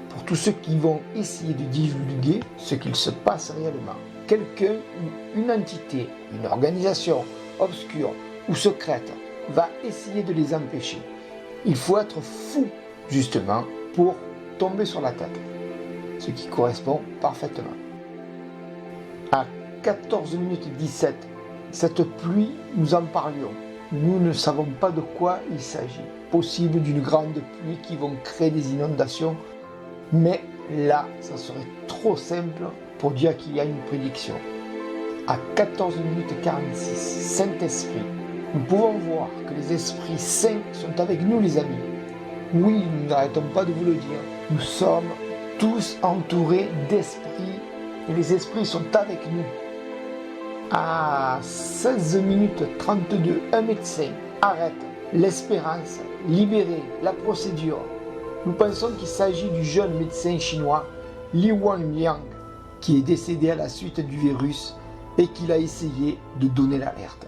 Pour tous ceux qui vont essayer de divulguer ce qu'il se passe réellement. Quelqu'un ou une entité, une organisation obscure ou secrète va essayer de les empêcher. Il faut être fou, justement, pour tomber sur la tête. Ce qui correspond parfaitement. À 14 minutes 17, cette pluie, nous en parlions. Nous ne savons pas de quoi il s'agit. Possible d'une grande pluie qui vont créer des inondations. Mais là, ça serait trop simple pour dire qu'il y a une prédiction. À 14 minutes 46, Saint-Esprit, nous pouvons voir que les esprits saints sont avec nous, les amis. Oui, nous n'arrêtons pas de vous le dire. Nous sommes tous entourés d'esprits et les esprits sont avec nous. À 16 minutes 32, un médecin arrête l'espérance, libérer la procédure. Nous pensons qu'il s'agit du jeune médecin chinois Li Wenliang qui est décédé à la suite du virus et qu'il a essayé de donner l'alerte.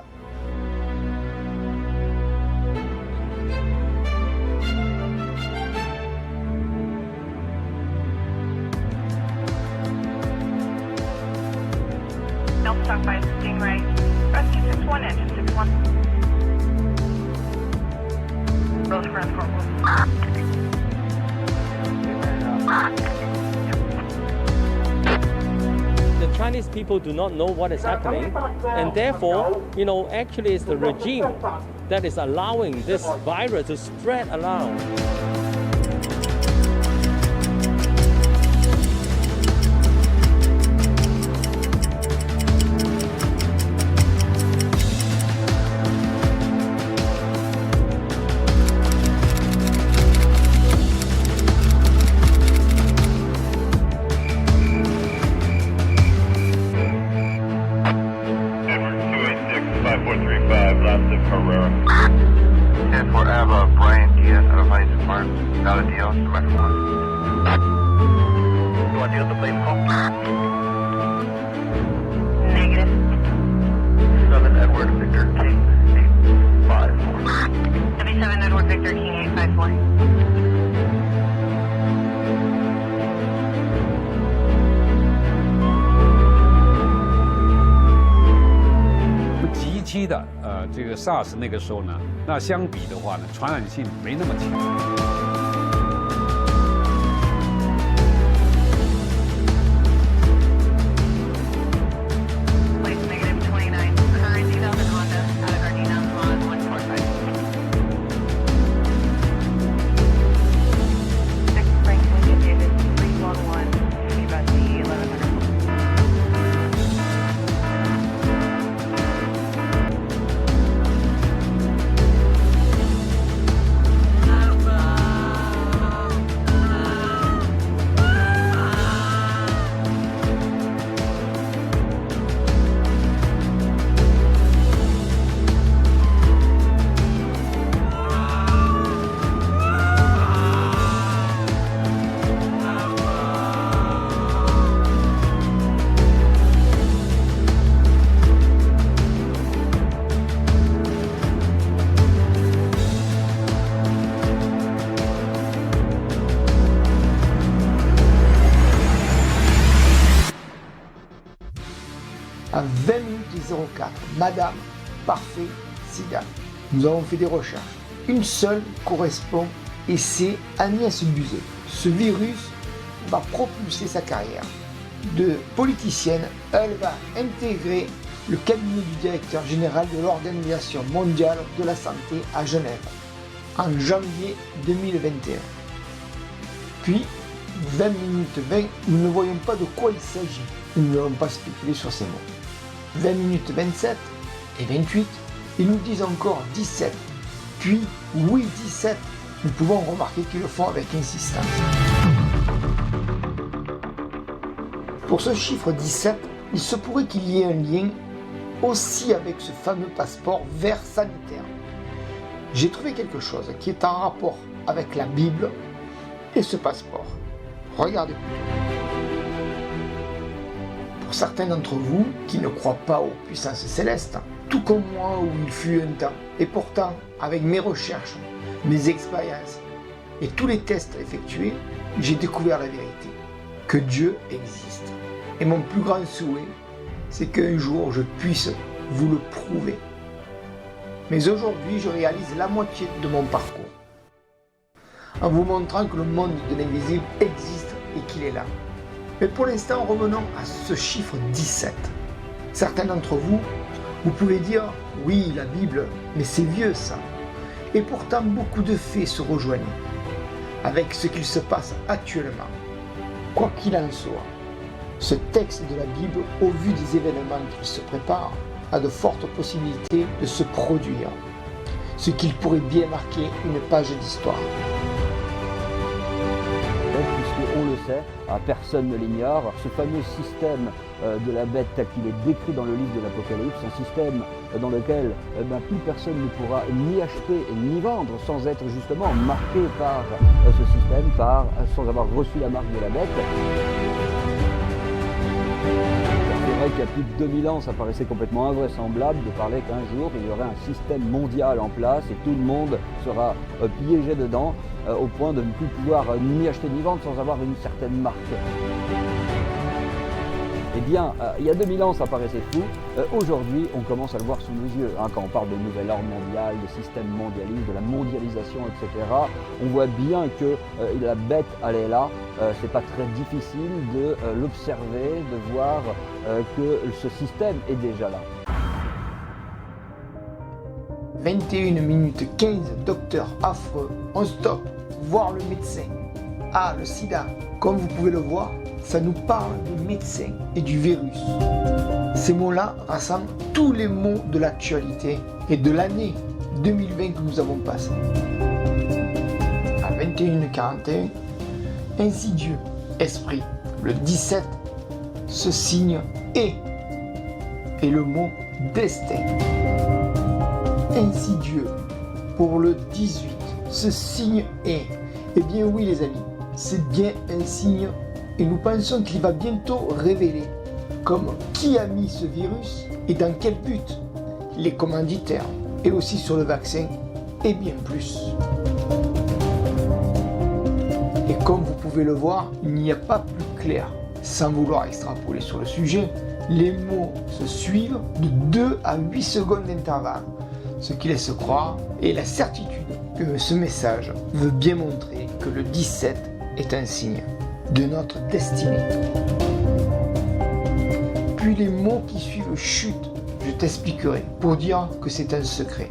The Chinese people do not know what is happening, and therefore, actually it's the regime that is allowing this virus to spread around. Victor King 854. 期的这个 SARS 那个时候呢，那相比的话呢，传染性没那么强。À 20 minutes 04, Madame Parfait Sida. Nous avons fait des recherches. Une seule correspond et c'est Agnès Buzyn. Ce virus va propulser sa carrière. De politicienne, elle va intégrer le cabinet du directeur général de l'Organisation mondiale de la santé à Genève en janvier 2021. Puis, 20 minutes 20, nous ne voyons pas de quoi il s'agit. Nous n'allons pas spéculer sur ces mots. 20 minutes 27 et 28, ils nous disent encore 17. Puis, oui 17, nous pouvons remarquer qu'ils le font avec insistance. Pour ce chiffre 17, il se pourrait qu'il y ait un lien aussi avec ce fameux passeport vert sanitaire. J'ai trouvé quelque chose qui est en rapport avec la Bible et ce passeport. Regardez plutôt. Pour certains d'entre vous qui ne croient pas aux puissances célestes, tout comme moi où il fut un temps, et pourtant avec mes recherches, mes expériences et tous les tests effectués, j'ai découvert la vérité, que Dieu existe. Et mon plus grand souhait, c'est qu'un jour je puisse vous le prouver. Mais aujourd'hui, je réalise la moitié de mon parcours, en vous montrant que le monde de l'invisible existe et qu'il est là. Mais pour l'instant, revenons à ce chiffre 17. Certains d'entre vous, vous pouvez dire, oui, la Bible, mais c'est vieux ça. Et pourtant, beaucoup de faits se rejoignent avec ce qu'il se passe actuellement. Quoi qu'il en soit, ce texte de la Bible, au vu des événements qui se préparent, a de fortes possibilités de se produire, ce qui pourrait bien marquer une page d'histoire. Puisqu'on le sait, personne ne l'ignore, ce fameux système de la bête tel qu'il est décrit dans le livre de l'Apocalypse, un système dans lequel plus personne ne pourra ni acheter ni vendre sans être justement marqué par ce système, sans avoir reçu la marque de la bête. C'est vrai qu'il y a plus de 2000 ans, ça paraissait complètement invraisemblable de parler qu'un jour il y aurait un système mondial en place et tout le monde sera piégé dedans au point de ne plus pouvoir ni acheter ni vendre sans avoir une certaine marque. Eh bien, il y a 2000 ans, ça paraissait fou. Aujourd'hui, on commence à le voir sous nos yeux. Quand on parle de nouvel ordre mondial, de système mondialiste, de la mondialisation, etc., on voit bien que la bête, elle est là. C'est pas très difficile de l'observer, de voir que ce système est déjà là. 21 minutes 15, docteur affreux, on stoppe, voir le médecin. Ah, le sida, comme vous pouvez le voir, ça nous parle des médecins et du virus. Ces mots-là rassemblent tous les mots de l'actualité et de l'année 2020 que nous avons passée. À 21h41, ainsi Dieu, Esprit, le 17, ce signe est, et le mot destin. Ainsi Dieu, pour le 18, ce signe est. Eh bien oui les amis, c'est bien un signe et nous pensons qu'il va bientôt révéler comme qui a mis ce virus et dans quel but, les commanditaires et aussi sur le vaccin et bien plus. Et comme vous pouvez le voir, il n'y a pas plus clair. sans vouloir extrapoler sur le sujet, les mots se suivent de 2 à 8 secondes d'intervalle, ce qui laisse croire et la certitude que ce message veut bien montrer que le 17 est un signe de notre destinée. Puis les mots qui suivent chutent, je t'expliquerai, pour dire que c'est un secret.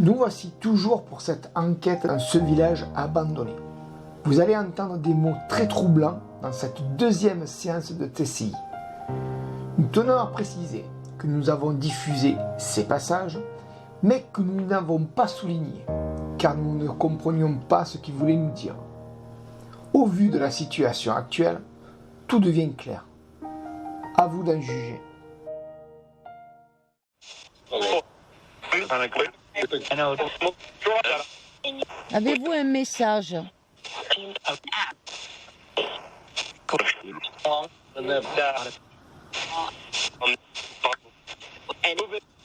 Nous voici toujours pour cette enquête dans ce village abandonné. Vous allez entendre des mots très troublants dans cette deuxième séance de TCI. Nous tenons à préciser que nous avons diffusé ces passages, mais que nous n'avons pas souligné, car nous ne comprenions pas ce qu'ils voulaient nous dire. Au vu de la situation actuelle, tout devient clair. À vous d'en juger. Avez-vous un message?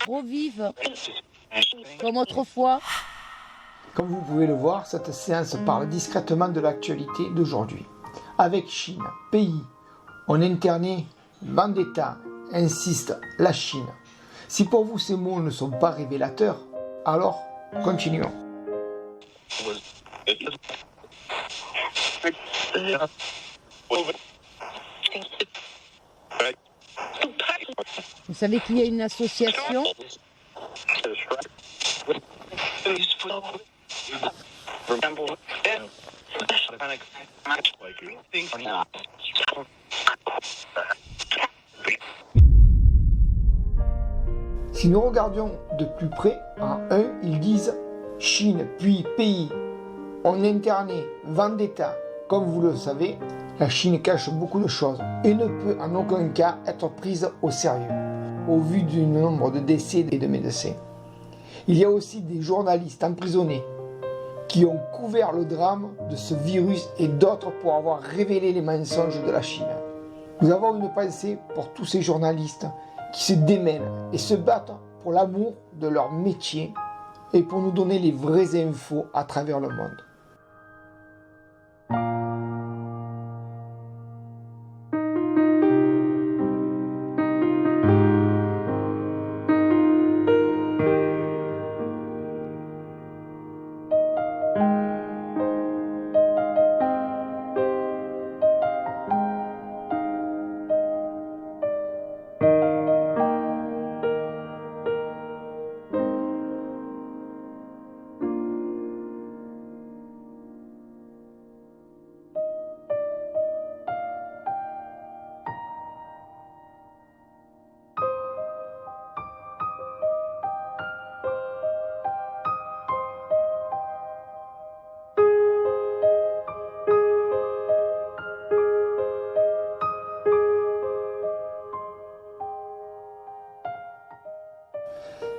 Revive comme autrefois. Comme vous pouvez le voir, cette séance parle discrètement de l'actualité d'aujourd'hui. Avec Chine, pays, on internait Vendetta, insiste la Chine. Si pour vous ces mots ne sont pas révélateurs, alors continuons. Vous savez qu'il y a une association? Si nous regardions de plus près, en 1, ils disent Chine, puis pays. On internait Vendetta. Comme vous le savez, la Chine cache beaucoup de choses et ne peut en aucun cas être prise au sérieux, au vu du nombre de décès et de médecins. Il y a aussi des journalistes emprisonnés qui ont couvert le drame de ce virus et d'autres pour avoir révélé les mensonges de la Chine. Nous avons une pensée pour tous ces journalistes qui se démènent et se battent pour l'amour de leur métier et pour nous donner les vraies infos à travers le monde.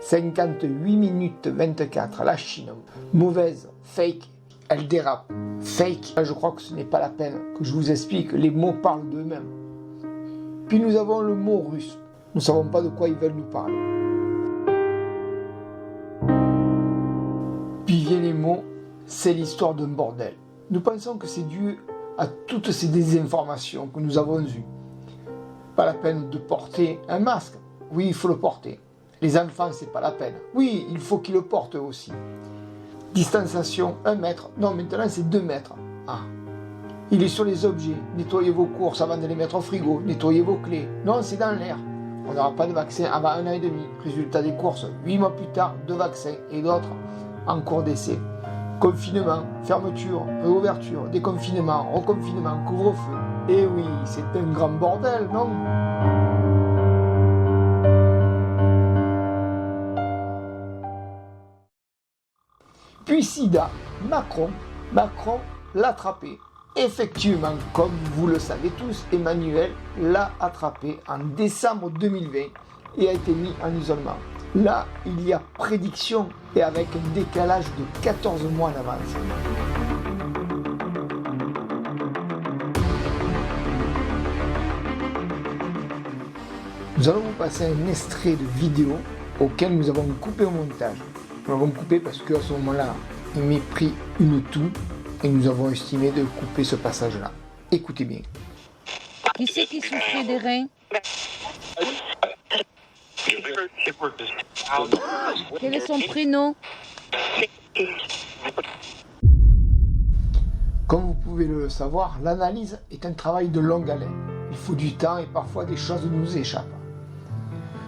« 58 minutes 24, la Chine, mauvaise, fake, elle dérape. Fake, je crois que ce n'est pas la peine que je vous explique, les mots parlent d'eux-mêmes. Puis nous avons le mot russe, nous ne savons pas de quoi ils veulent nous parler. Puis viennent les mots, c'est l'histoire d'un bordel. Nous pensons que c'est dû à toutes ces désinformations que nous avons eues. Pas la peine de porter un masque, oui il faut le porter. Les enfants, c'est pas la peine. Oui, il faut qu'ils le portent aussi. Distanciation, 1 mètre. Non, maintenant c'est 2 mètres. Ah. Il est sur les objets. Nettoyez vos courses avant de les mettre au frigo. Nettoyez vos clés. Non, c'est dans l'air. On n'aura pas de vaccin avant 1 an et demi. Résultat des courses, 8 mois plus tard, 2 vaccins et d'autres en cours d'essai. Confinement, fermeture, réouverture, déconfinement, reconfinement, couvre-feu. Eh oui, c'est un grand bordel, non ? Puis Sida, Macron l'a attrapé. Effectivement, comme vous le savez tous, Emmanuel l'a attrapé en décembre 2020 et a été mis en isolement. Là, il y a prédiction et avec un décalage de 14 mois en avance. Nous allons vous passer un extrait de vidéo auquel nous avons coupé au montage. Nous l'avons coupé parce qu'à ce moment-là, il m'est pris une toux et nous avons estimé de couper ce passage-là. Écoutez bien. Qui c'est qui souffrait des reins? Quel est son prénom? Comme vous pouvez le savoir, l'analyse est un travail de longue haleine. Il faut du temps et parfois des choses nous échappent.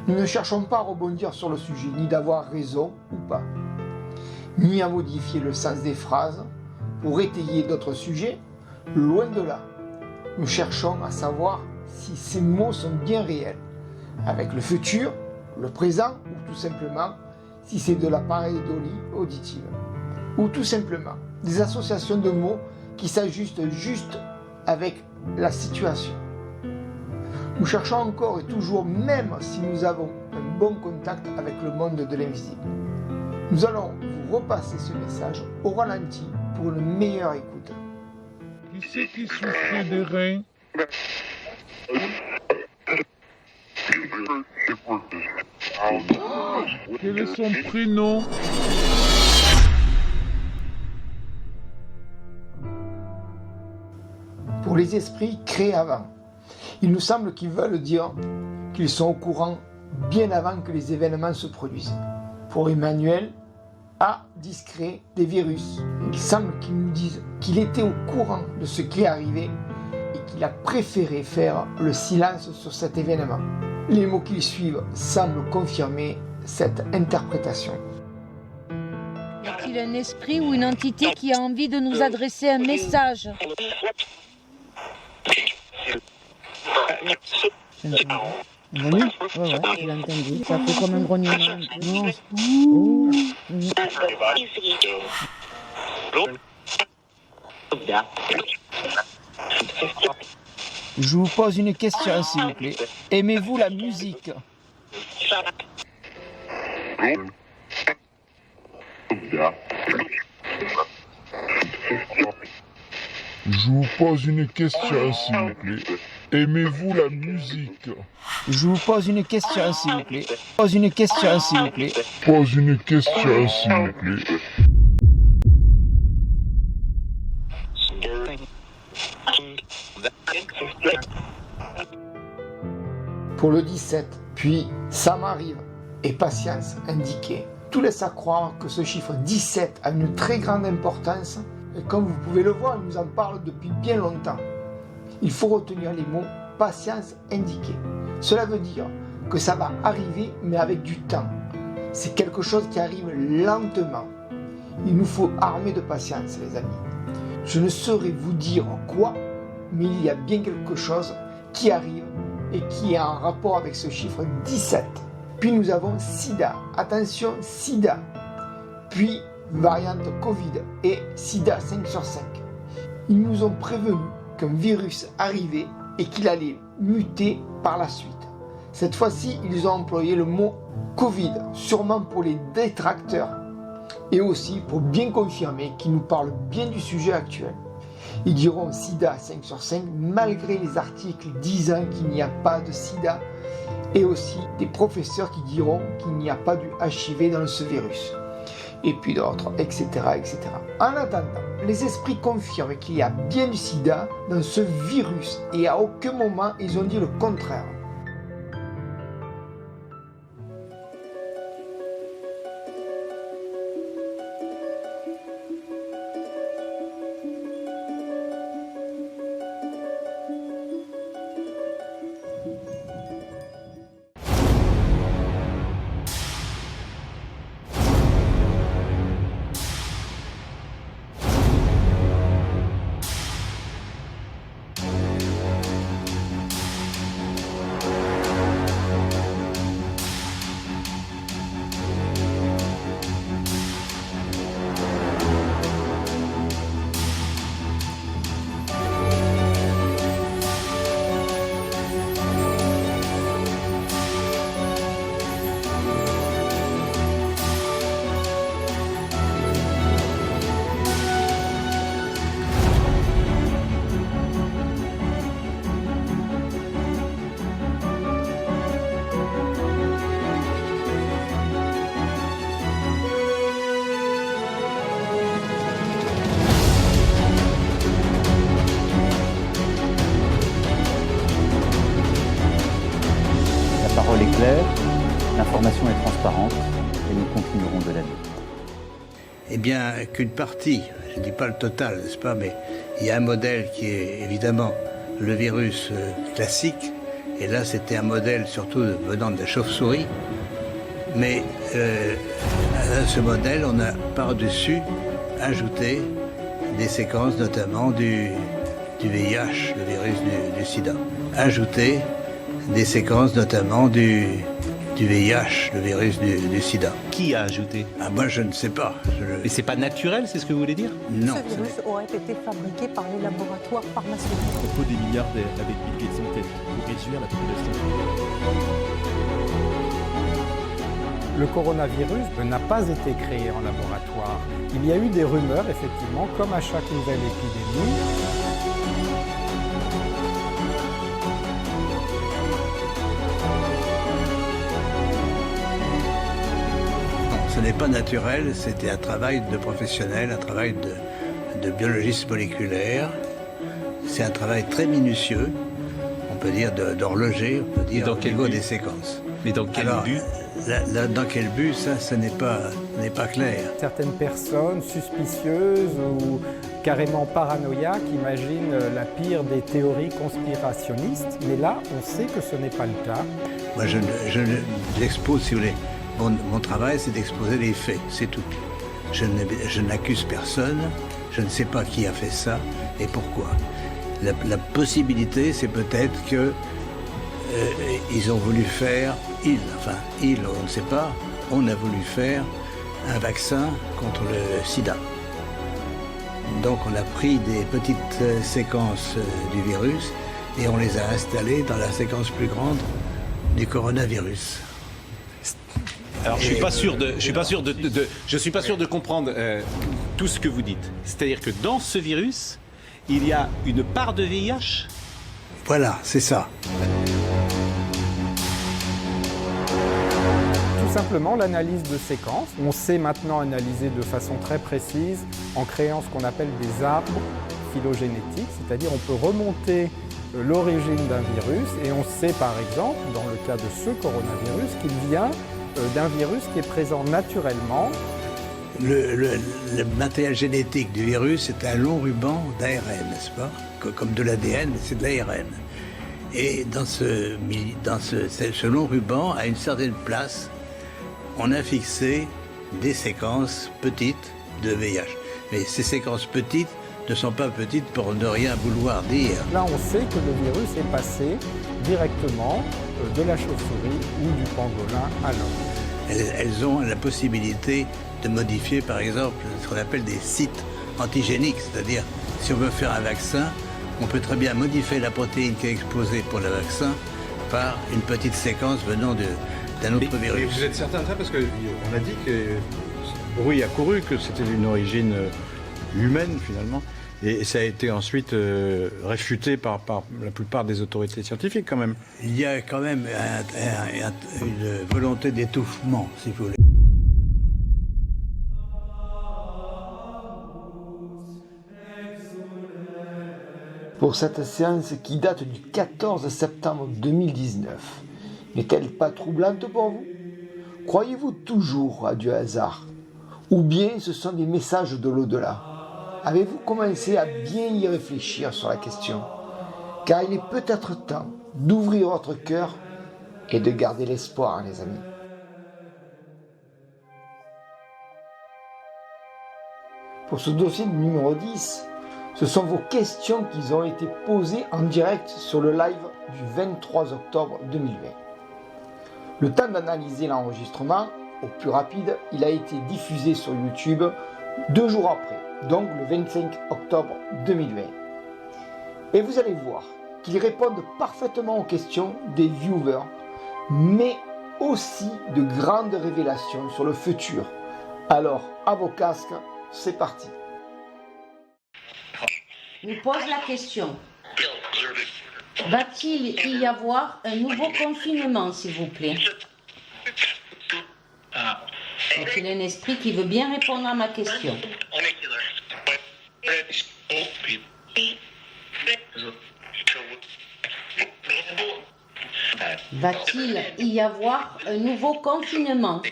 Nous ne cherchons pas à rebondir sur le sujet, ni d'avoir raison ou pas, ni à modifier le sens des phrases pour étayer d'autres sujets, loin de là. Nous cherchons à savoir si ces mots sont bien réels, avec le futur, le présent, ou tout simplement si c'est de la pareidolie auditive, ou tout simplement des associations de mots qui s'ajustent juste avec la situation. Nous cherchons encore et toujours, même si nous avons un bon contact avec le monde de l'invisible. Nous allons vous repasser ce message au ralenti pour une meilleure écoute. Qui c'est qui souffrait des reins? Quel est son prénom? Pour les esprits créés avant, il nous semble qu'ils veulent dire qu'ils sont au courant bien avant que les événements se produisent. Pour Emmanuel, discret des virus, il semble qu'ils nous disent qu'il était au courant de ce qui est arrivé et qu'il a préféré faire le silence sur cet événement. Les mots qui suivent semblent confirmer cette interprétation. Y a-t-il un esprit ou une entité qui a envie de nous adresser un message? Oui, je l'ai entendu. Ça fait comme un grognement. Non. Je vous pose une question, s'il vous plaît. Aimez-vous la musique? Je vous pose une question, s'il vous plaît. Aimez-vous la musique? Je vous pose une question, s'il vous plaît. Pose une question, s'il vous plaît. Pose une question, s'il vous plaît. Pour le 17, puis ça m'arrive et patience indiquée. Tout laisse à croire que ce chiffre 17 a une très grande importance et comme vous pouvez le voir, il nous en parle depuis bien longtemps. Il faut retenir les mots patience indiquée. Cela veut dire que ça va arriver mais avec du temps. C'est quelque chose qui arrive lentement. Il nous faut armer de patience, les amis. Je ne saurais vous dire quoi, mais il y a bien quelque chose qui arrive et qui est en rapport avec ce chiffre 17. Puis nous avons SIDA. Attention, SIDA. Puis variante Covid et SIDA 5 sur 5. Ils nous ont prévenu qu'un virus arrivait et qu'il allait muter par la suite. Cette fois-ci, ils ont employé le mot Covid, sûrement pour les détracteurs et aussi pour bien confirmer qu'ils nous parlent bien du sujet actuel. Ils diront SIDA 5 sur 5 malgré les articles disant qu'il n'y a pas de SIDA et aussi des professeurs qui diront qu'il n'y a pas du HIV dans ce virus. Et puis d'autres, etc., etc. En attendant, les esprits confirment qu'il y a bien du sida dans ce virus et à aucun moment ils ont dit le contraire. et nous continuerons de l'aider. Eh bien, qu'une partie, je ne dis pas le total, n'est-ce pas, mais il y a un modèle qui est évidemment le virus classique, et là c'était un modèle surtout venant de la chauve-souris, mais à ce modèle on a par-dessus ajouté des séquences notamment du VIH, le virus du sida. Ajouté des séquences notamment du VIH, le virus du sida. Qui a ajouté? Moi je ne sais pas. Mais c'est pas naturel, c'est ce que vous voulez dire? Non. Ce virus aurait été fabriqué par les laboratoires pharmaceutiques. À propos des milliardaires avec Bill Gates en tête, pour réduire la population. Le coronavirus n'a pas été créé en laboratoire. Il y a eu des rumeurs, effectivement, comme à chaque nouvelle épidémie. Ce n'est pas naturel, c'était un travail de professionnel, un travail de biologiste moléculaire. C'est un travail très minutieux, on peut dire d'horloger, on peut dire au niveau des séquences. Mais dans quel but? Dans quel but, ça n'est pas clair. Certaines personnes suspicieuses ou carrément paranoïaques imaginent la pire des théories conspirationnistes, mais là, on sait que ce n'est pas le cas. Moi, j'expose, si vous voulez, mon travail, c'est d'exposer les faits, c'est tout. Je n'accuse personne, je ne sais pas qui a fait ça et pourquoi. La possibilité, c'est peut-être que ils ont voulu faire, on ne sait pas, on a voulu faire un vaccin contre le sida. Donc on a pris des petites séquences du virus et on les a installées dans la séquence plus grande du coronavirus. Alors je suis pas sûr de comprendre tout ce que vous dites. C'est-à-dire que dans ce virus, il y a une part de VIH? Voilà, c'est ça. Tout simplement l'analyse de séquences. On sait maintenant analyser de façon très précise en créant ce qu'on appelle des arbres phylogénétiques, c'est-à-dire on peut remonter l'origine d'un virus et on sait par exemple, dans le cas de ce coronavirus, qu'il vient d'un virus qui est présent naturellement. Le matériel génétique du virus est un long ruban d'ARN, n'est-ce pas? Comme de l'ADN, mais c'est de l'ARN. Et dans ce long ruban, à une certaine place, on a fixé des séquences petites de VIH. Mais ces séquences petites ne sont pas petites pour ne rien vouloir dire. Là, on sait que le virus est passé directement de la chauve-souris ou du pangolin à l'homme. Elles ont la possibilité de modifier, par exemple, ce qu'on appelle des sites antigéniques. C'est-à-dire, si on veut faire un vaccin, on peut très bien modifier la protéine qui est exposée pour le vaccin par une petite séquence venant d'un autre virus. Mais vous êtes certain de ça? Parce qu'on a dit que le bruit a couru que c'était d'une origine humaine, finalement. Et ça a été ensuite réfuté par la plupart des autorités scientifiques, quand même. Il y a quand même une volonté d'étouffement, si vous voulez. Pour cette séance qui date du 14 septembre 2019, n'est-elle pas troublante pour vous? Croyez-vous toujours à Dieu hasard? Ou bien ce sont des messages de l'au-delà? Avez-vous commencé à bien y réfléchir sur la question? Car il est peut-être temps d'ouvrir votre cœur et de garder l'espoir, les amis. Pour ce dossier numéro 10, ce sont vos questions qui ont été posées en direct sur le live du 23 octobre 2020. Le temps d'analyser l'enregistrement, au plus rapide, il a été diffusé sur YouTube 2 jours après, donc le 25 octobre 2020. Et vous allez voir qu'ils répondent parfaitement aux questions des viewers, mais aussi de grandes révélations sur le futur. Alors, à vos casques, c'est parti. Nous pose la question. Va-t-il y avoir un nouveau confinement, s'il vous plaît? Est-il un esprit qui veut bien répondre à ma question? Va-t-il y avoir un nouveau confinement?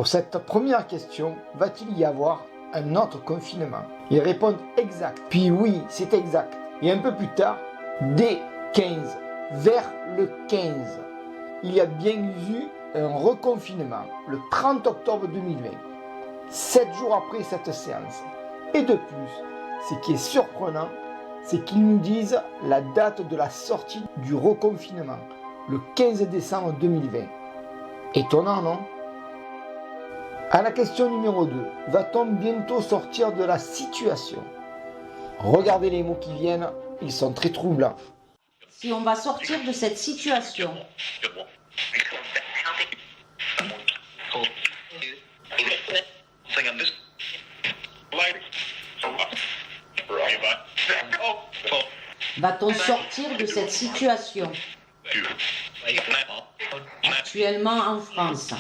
Pour cette première question, va-t-il y avoir un autre confinement? Ils répondent exact. Puis oui, c'est exact. Et un peu plus tard, dès 15, vers le 15, il y a bien eu un reconfinement, le 30 octobre 2020, 7 jours après cette séance. Et de plus, ce qui est surprenant, c'est qu'ils nous disent la date de la sortie du reconfinement, le 15 décembre 2020. Étonnant, non? À la question numéro 2, va-t-on bientôt sortir de la situation? Regardez les mots qui viennent, ils sont très troublants. Si on va sortir de cette situation. Va-t-on sortir de cette situation? Actuellement en France.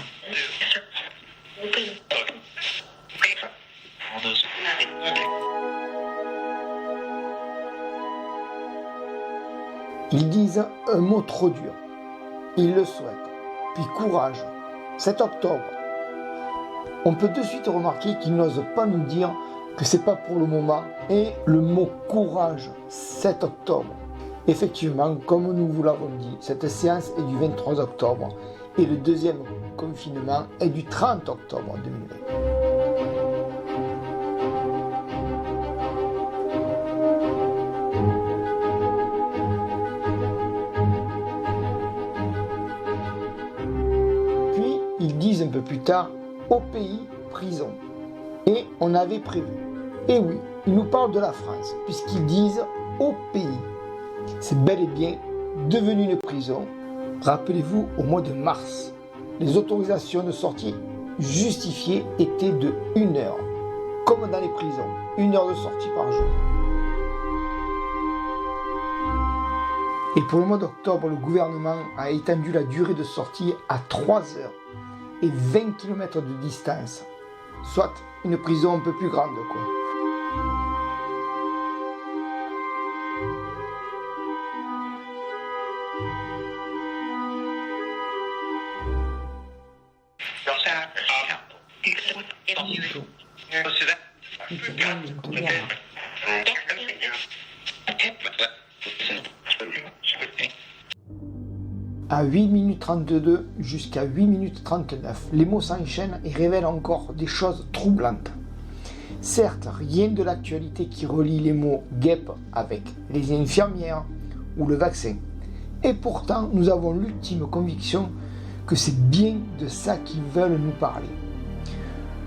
Ils disent un mot trop dur. Ils le souhaitent. Puis courage. 7 octobre. On peut de suite remarquer qu'ils n'osent pas nous dire que c'est pas pour le moment. Et le mot courage, 7 octobre. Effectivement, comme nous vous l'avons dit, cette séance est du 23 octobre et le deuxième confinement est du 30 octobre 2020. Puis, ils disent un peu plus tard, au pays, prison. Et on avait prévu. Et oui, ils nous parlent de la France, puisqu'ils disent au pays. C'est bel et bien devenu une prison. Rappelez-vous, au mois de mars, les autorisations de sortie justifiées étaient de 1 heure, comme dans les prisons, 1 heure de sortie par jour. Et pour le mois d'octobre, le gouvernement a étendu la durée de sortie à 3 heures et 20 km de distance, soit une prison un peu plus grande, quoi. À 8 minutes 32 jusqu'à 8 minutes 39, les mots s'enchaînent et révèlent encore des choses troublantes. Certes, rien de l'actualité qui relie les mots guêpe avec les infirmières ou le vaccin. Et pourtant, nous avons l'ultime conviction que c'est bien de ça qu'ils veulent nous parler.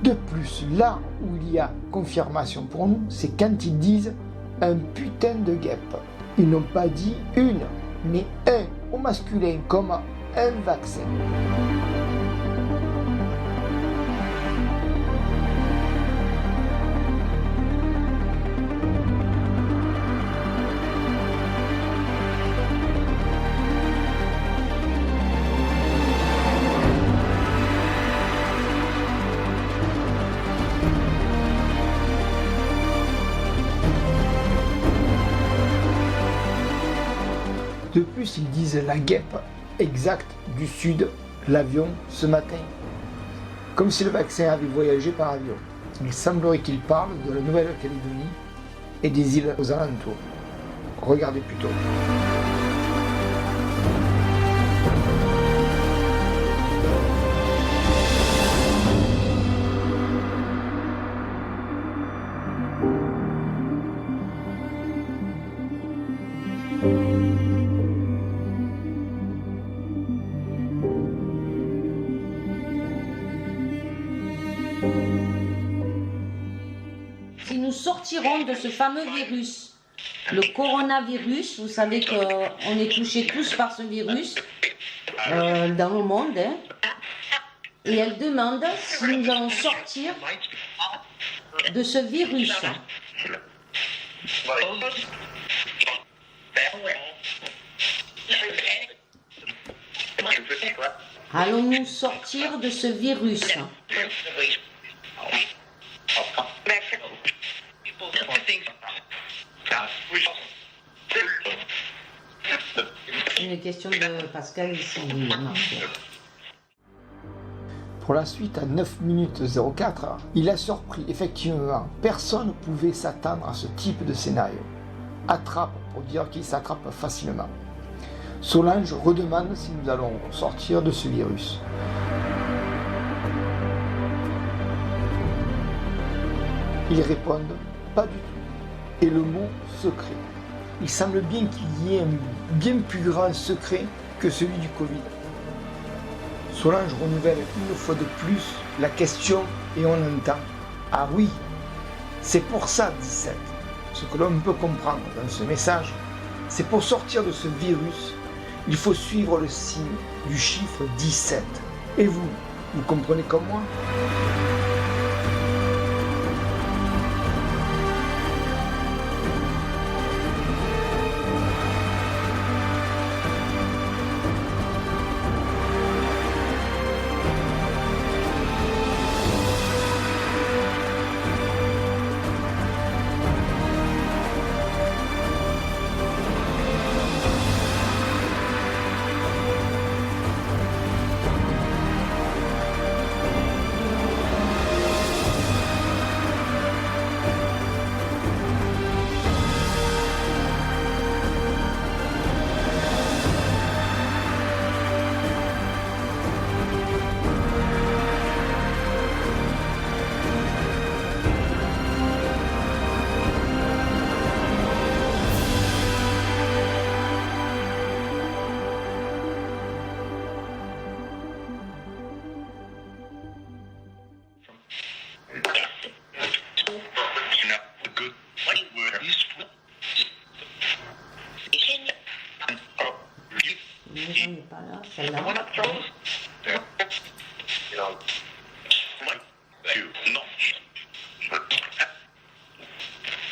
De plus, là où il y a confirmation pour nous, c'est quand ils disent un putain de guêpe. Ils n'ont pas dit une, mais un au masculin comme un vaccin. De plus, ils disent la guêpe exacte du sud, l'avion, ce matin. Comme si le vaccin avait voyagé par avion. Il semblerait qu'il parle de la Nouvelle-Calédonie et des îles aux alentours. Regardez plutôt. Si nous sortirons de ce fameux virus, le coronavirus, vous savez qu'on est touchés tous par ce virus dans le monde, hein, et elle demande si nous allons sortir de ce virus. Allons-nous sortir de ce virus? Une question de Pascal ici. Pour la suite, à 9 minutes 04, il a surpris, effectivement. Personne ne pouvait s'attendre à ce type de scénario. Attrape, pour dire qu'il s'attrape facilement. Solange redemande si nous allons sortir de ce virus. Ils répondent pas du tout. Et le mot secret. Il semble bien qu'il y ait un bien plus grand secret que celui du Covid. Solange renouvelle une fois de plus la question et on entend « Ah oui, c'est pour ça 17 ». Ce que l'on peut comprendre dans ce message, c'est pour sortir de ce virus, il faut suivre le signe du chiffre 17. Et vous comprenez comme moi ?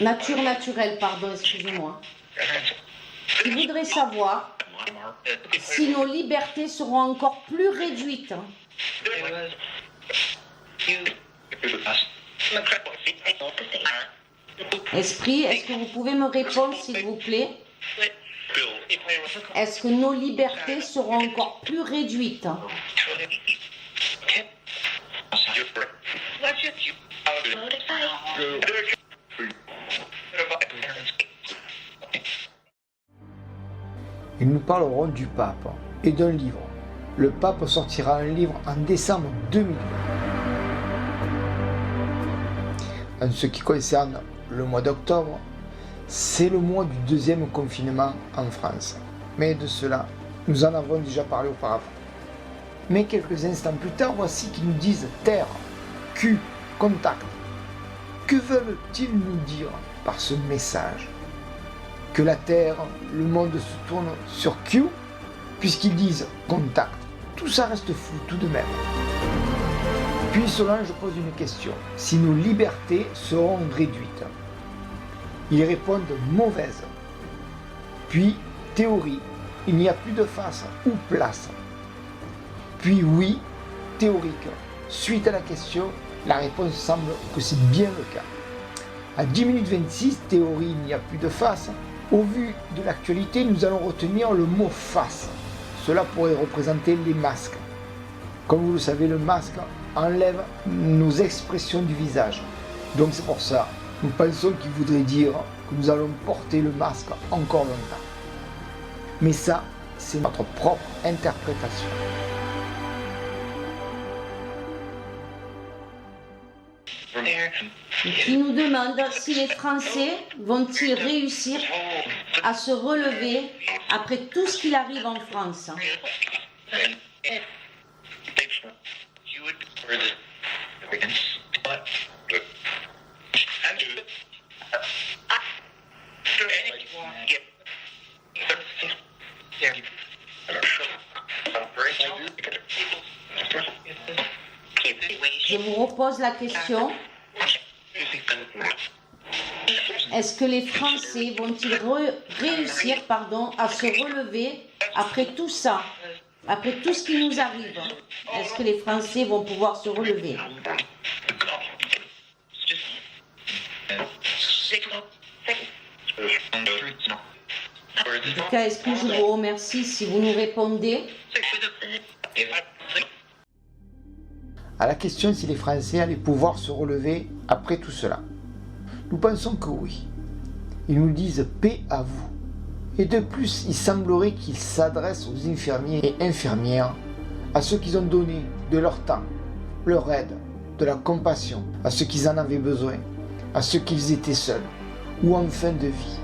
Nature naturelle, pardon, excusez-moi. Je voudrais savoir si nos libertés seront encore plus réduites. Esprit, est-ce que vous pouvez me répondre, s'il vous plaît? Est-ce que nos libertés seront encore plus réduites? Ils nous parleront du pape et d'un livre. Le pape sortira un livre en décembre 2020. En ce qui concerne le mois d'octobre, c'est le mois du deuxième confinement en France. Mais de cela, nous en avons déjà parlé auparavant. Mais quelques instants plus tard, voici qu'ils nous disent Terre, Q, contact. Que veulent-ils nous dire par ce message? Que la Terre, le monde se tourne sur Q, puisqu'ils disent contact. Tout ça reste fou tout de même. Puis Solange pose une question. Si nos libertés seront réduites? Ils répondent mauvaise. Puis théorie. Il n'y a plus de face ou place. Puis oui, théorique. Suite à la question, la réponse semble que c'est bien le cas. À 10 minutes 26, théorie, il n'y a plus de face. Au vu de l'actualité, nous allons retenir le mot face. Cela pourrait représenter les masques. Comme vous le savez, le masque enlève nos expressions du visage. Donc c'est pour ça, nous pensons qu'il voudrait dire que nous allons porter le masque encore longtemps. Mais ça, c'est notre propre interprétation. Qui nous demande si les Français vont-ils réussir à se relever après tout ce qu'il arrive en France. Je vous repose la question. Est-ce que les Français vont-ils réussir à se relever après tout ça, après tout ce qui nous arrive? Est-ce que les Français vont pouvoir se relever? En tout cas, Esprit, je vous remercie si vous nous répondez. à la question si les Français allaient pouvoir se relever après tout cela. Nous pensons que oui. Ils nous disent paix à vous. Et de plus, il semblerait qu'ils s'adressent aux infirmiers et infirmières, à ceux qui ont donné de leur temps, leur aide, de la compassion, à ceux qui en avaient besoin, à ceux qui étaient seuls ou en fin de vie.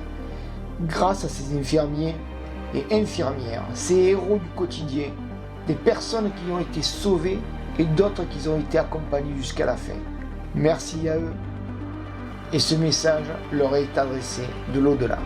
Grâce à ces infirmiers et infirmières, ces héros du quotidien, des personnes qui ont été sauvées et d'autres qui ont été accompagnées jusqu'à la fin. Merci à eux. Et ce message leur est adressé de l'au-delà.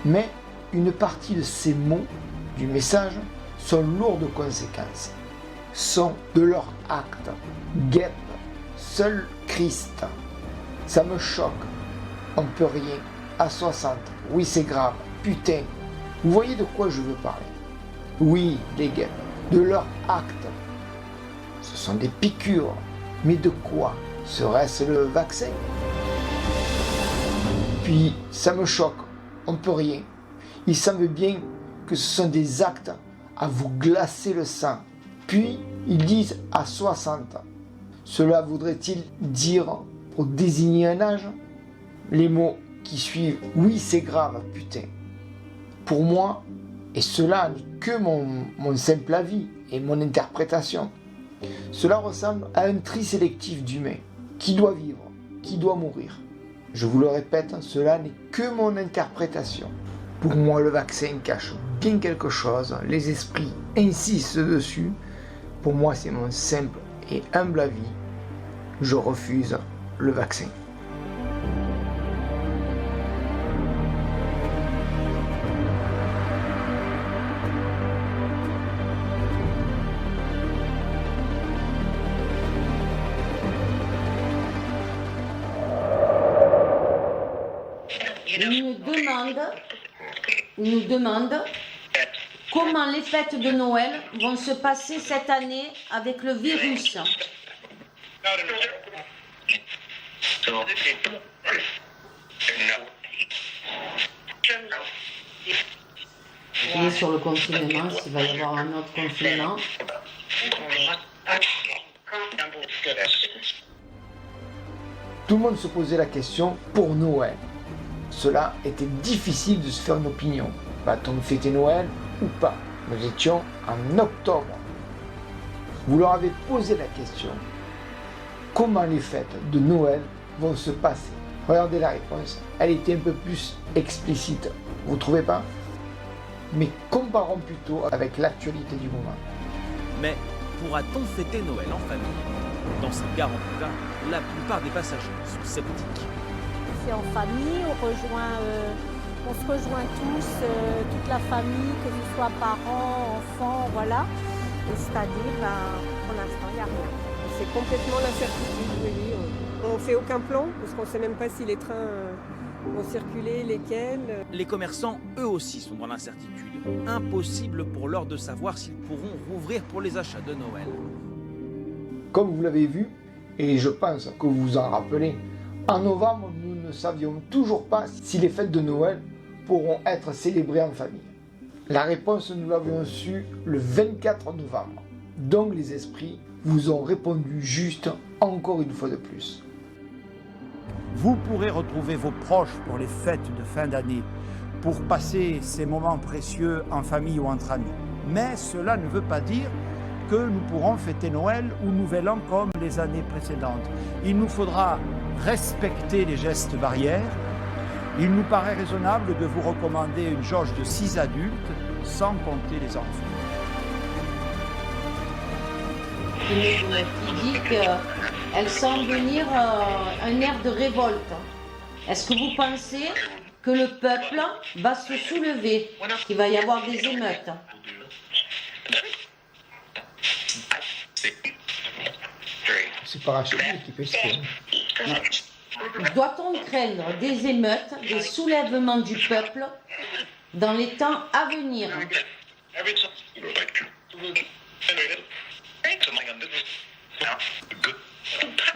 Mais une partie de ces mots du message sont lourds de conséquences, sont de leur acte, guette, seul Christ. Ça me choque, on peut rien, à 60, oui c'est grave, putain. Vous voyez de quoi je veux parler? Oui, les guettes, de leur acte. Ce sont des piqûres, mais de quoi? Serait-ce le vaccin? Puis, ça me choque. On ne peut rien. Ils savent bien que ce sont des actes à vous glacer le sang. Puis, ils disent à 60. Cela voudrait-il dire, pour désigner un âge, les mots qui suivent, oui c'est grave, putain. Pour moi, et cela n'est que mon simple avis et mon interprétation, cela ressemble à un tri sélectif d'humains. Qui doit vivre? Qui doit mourir? Je vous le répète, cela n'est que mon interprétation. Pour moi, le vaccin cache bien quelque chose, les esprits insistent dessus. Pour moi, c'est mon simple et humble avis. Je refuse le vaccin. Il nous demande comment les fêtes de Noël vont se passer cette année avec le virus. Et sur le confinement, s'il va y avoir un autre confinement. Tout le monde se posait la question pour Noël. Cela était difficile de se faire une opinion. Va-t-on fêter Noël ou pas? Nous étions en octobre. Vous leur avez posé la question. Comment les fêtes de Noël vont se passer? Regardez la réponse. Elle était un peu plus explicite. Vous ne trouvez pas? Mais comparons plutôt avec l'actualité du moment. Mais pourra-t-on fêter Noël en famille? Dans cette gare en tout cas, la plupart des passagers sont sceptiques. C'est en famille, on se rejoint tous, toute la famille, que ce soit parents, enfants, voilà. Et c'est-à-dire, pour l'instant, il n'y a rien. C'est complètement l'incertitude, oui. On ne fait aucun plan, parce qu'on ne sait même pas si les trains vont circuler, lesquels. Les commerçants, eux aussi, sont dans l'incertitude. Impossible pour l'heure de savoir s'ils pourront rouvrir pour les achats de Noël. Comme vous l'avez vu, et je pense que vous vous en rappelez, en novembre, nous ne savions toujours pas si les fêtes de Noël pourront être célébrées en famille. La réponse, nous l'avions su le 24 novembre. Donc les esprits vous ont répondu juste encore une fois de plus. Vous pourrez retrouver vos proches pour les fêtes de fin d'année, pour passer ces moments précieux en famille ou entre amis. Mais cela ne veut pas dire que nous pourrons fêter Noël ou Nouvel An comme les années précédentes. Il nous faudra respecter les gestes barrières. Il nous paraît raisonnable de vous recommander une jauge de 6 adultes, sans compter les enfants. Qui dit qu'elle sent venir un air de révolte. Est-ce que vous pensez que le peuple va se soulever, qu'il va y avoir des émeutes? C'est parachuté qui fait ça. Doit-on craindre des émeutes, des soulèvements du peuple dans les temps à venir?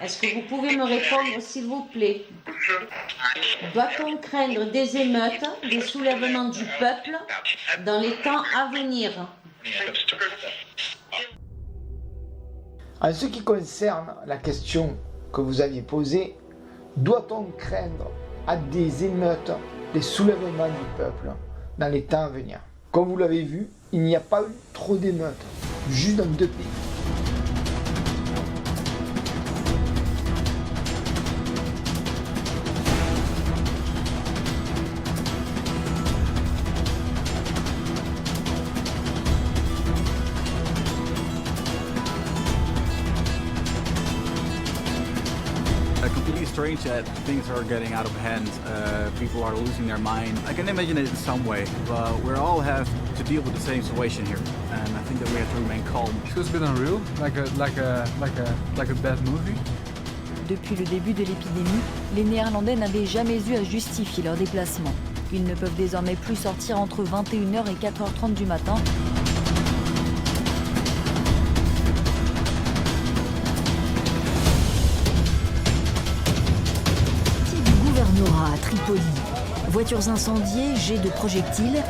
Est-ce que vous pouvez me répondre, s'il vous plaît? Doit-on craindre des émeutes, des soulèvements du peuple dans les temps à venir? En ce qui concerne la question que vous aviez posée, doit-on craindre à des émeutes, des soulèvements du peuple dans les temps à venir? Comme vous l'avez vu, il n'y a pas eu trop d'émeutes, juste dans 2 pays. Completely strange that things are getting out of hand. People are losing their mind. I can imagine it in some way, but we all have to deal with the same situation here, and I think that we have to remain calm. It feels a bit unreal, like a bad movie. Depuis le début de l'épidémie, les Néerlandais n'avaient jamais eu à justifier leur déplacement. Ils ne peuvent désormais plus sortir entre 21h et 4h30 du matin. À Tripoli. Voitures incendiées, jets de projectiles,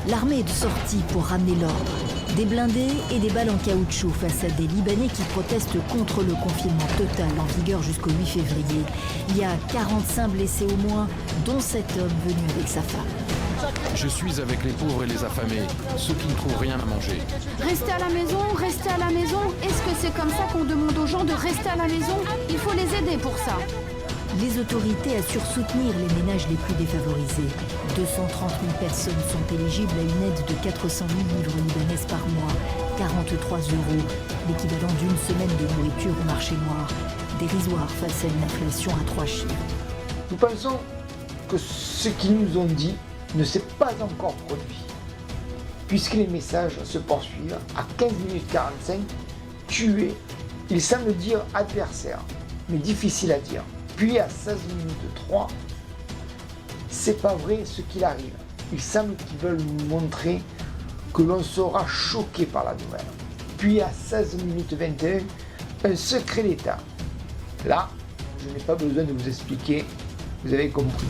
l'armée est de sortie pour ramener l'ordre. Des blindés et des balles en caoutchouc face à des Libanais qui protestent contre le confinement total en vigueur jusqu'au 8 février. Il y a 45 blessés au moins, dont 7 hommes venus avec sa femme. Je suis avec les pauvres et les affamés, ceux qui ne trouvent rien à manger. Restez à la maison, restez à la maison. Est-ce que c'est comme ça qu'on demande aux gens de rester à la maison? Il faut les aider pour ça. Les autorités assurent soutenir les ménages les plus défavorisés. 230 000 personnes sont éligibles à une aide de 400 000 livres libanaises par mois, 43 €, l'équivalent d'une semaine de nourriture au marché noir, dérisoire face à une inflation à 3 chiffres. Nous pensons que ce qu'ils nous ont dit ne s'est pas encore produit, puisque les messages se poursuivent à 15 minutes 45, tué, il semble dire adversaire, mais difficile à dire. Puis à 16 minutes 3, c'est pas vrai ce qu'il arrive. Il semble qu'ils veulent nous montrer que l'on sera choqué par la nouvelle. Puis à 16 minutes 21, un secret d'État. Là, je n'ai pas besoin de vous expliquer, vous avez compris.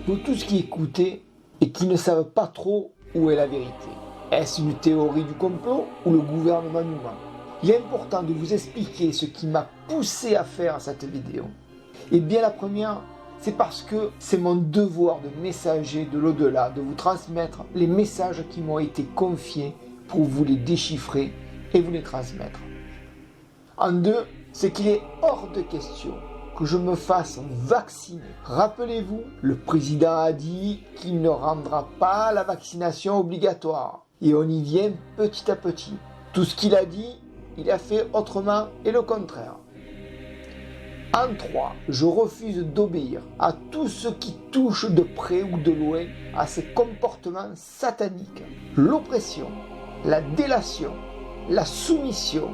Pour tous qui écoutaient et qui ne savent pas trop où est la vérité. Est-ce une théorie du complot ou le gouvernement nous ment? Il est important de vous expliquer ce qui m'a poussé à faire cette vidéo. Et bien la première, c'est parce que c'est mon devoir de messager de l'au-delà, de vous transmettre les messages qui m'ont été confiés pour vous les déchiffrer et vous les transmettre. En deux, c'est qu'il est hors de question que je me fasse vacciner. Rappelez-vous, le président a dit qu'il ne rendra pas la vaccination obligatoire. Et on y vient petit à petit. Tout ce qu'il a dit, il a fait autrement et le contraire. En 3, je refuse d'obéir à tout ce qui touche de près ou de loin à ces comportements sataniques. L'oppression, la délation, la soumission,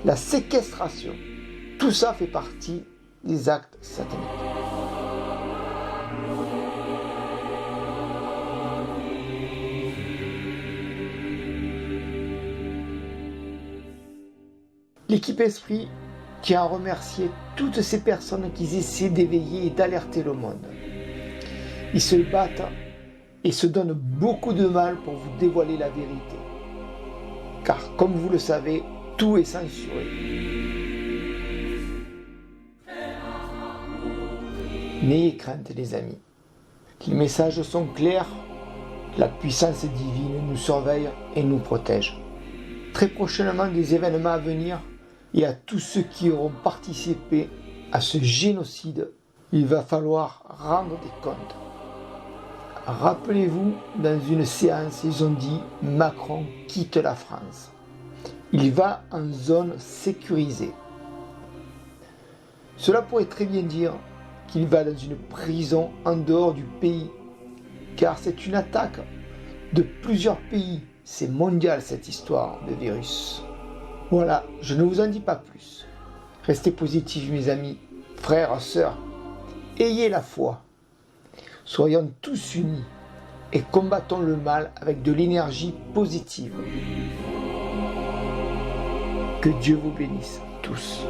la séquestration, tout ça fait partie des actes sataniques. L'équipe Esprit tient à remercier toutes ces personnes qui essaient d'éveiller et d'alerter le monde. Ils se battent et se donnent beaucoup de mal pour vous dévoiler la vérité. Car comme vous le savez, tout est censuré. N'ayez crainte les amis. Les messages sont clairs. La puissance divine nous surveille et nous protège. Très prochainement des événements à venir et à tous ceux qui auront participé à ce génocide, il va falloir rendre des comptes. Rappelez-vous, dans une séance, ils ont dit « Macron quitte la France ». Il va en zone sécurisée. Cela pourrait très bien dire qu'il va dans une prison en dehors du pays, car c'est une attaque de plusieurs pays. C'est mondial cette histoire de virus. Voilà, je ne vous en dis pas plus. Restez positifs mes amis, frères, sœurs. Ayez la foi. Soyons tous unis et combattons le mal avec de l'énergie positive. Que Dieu vous bénisse tous.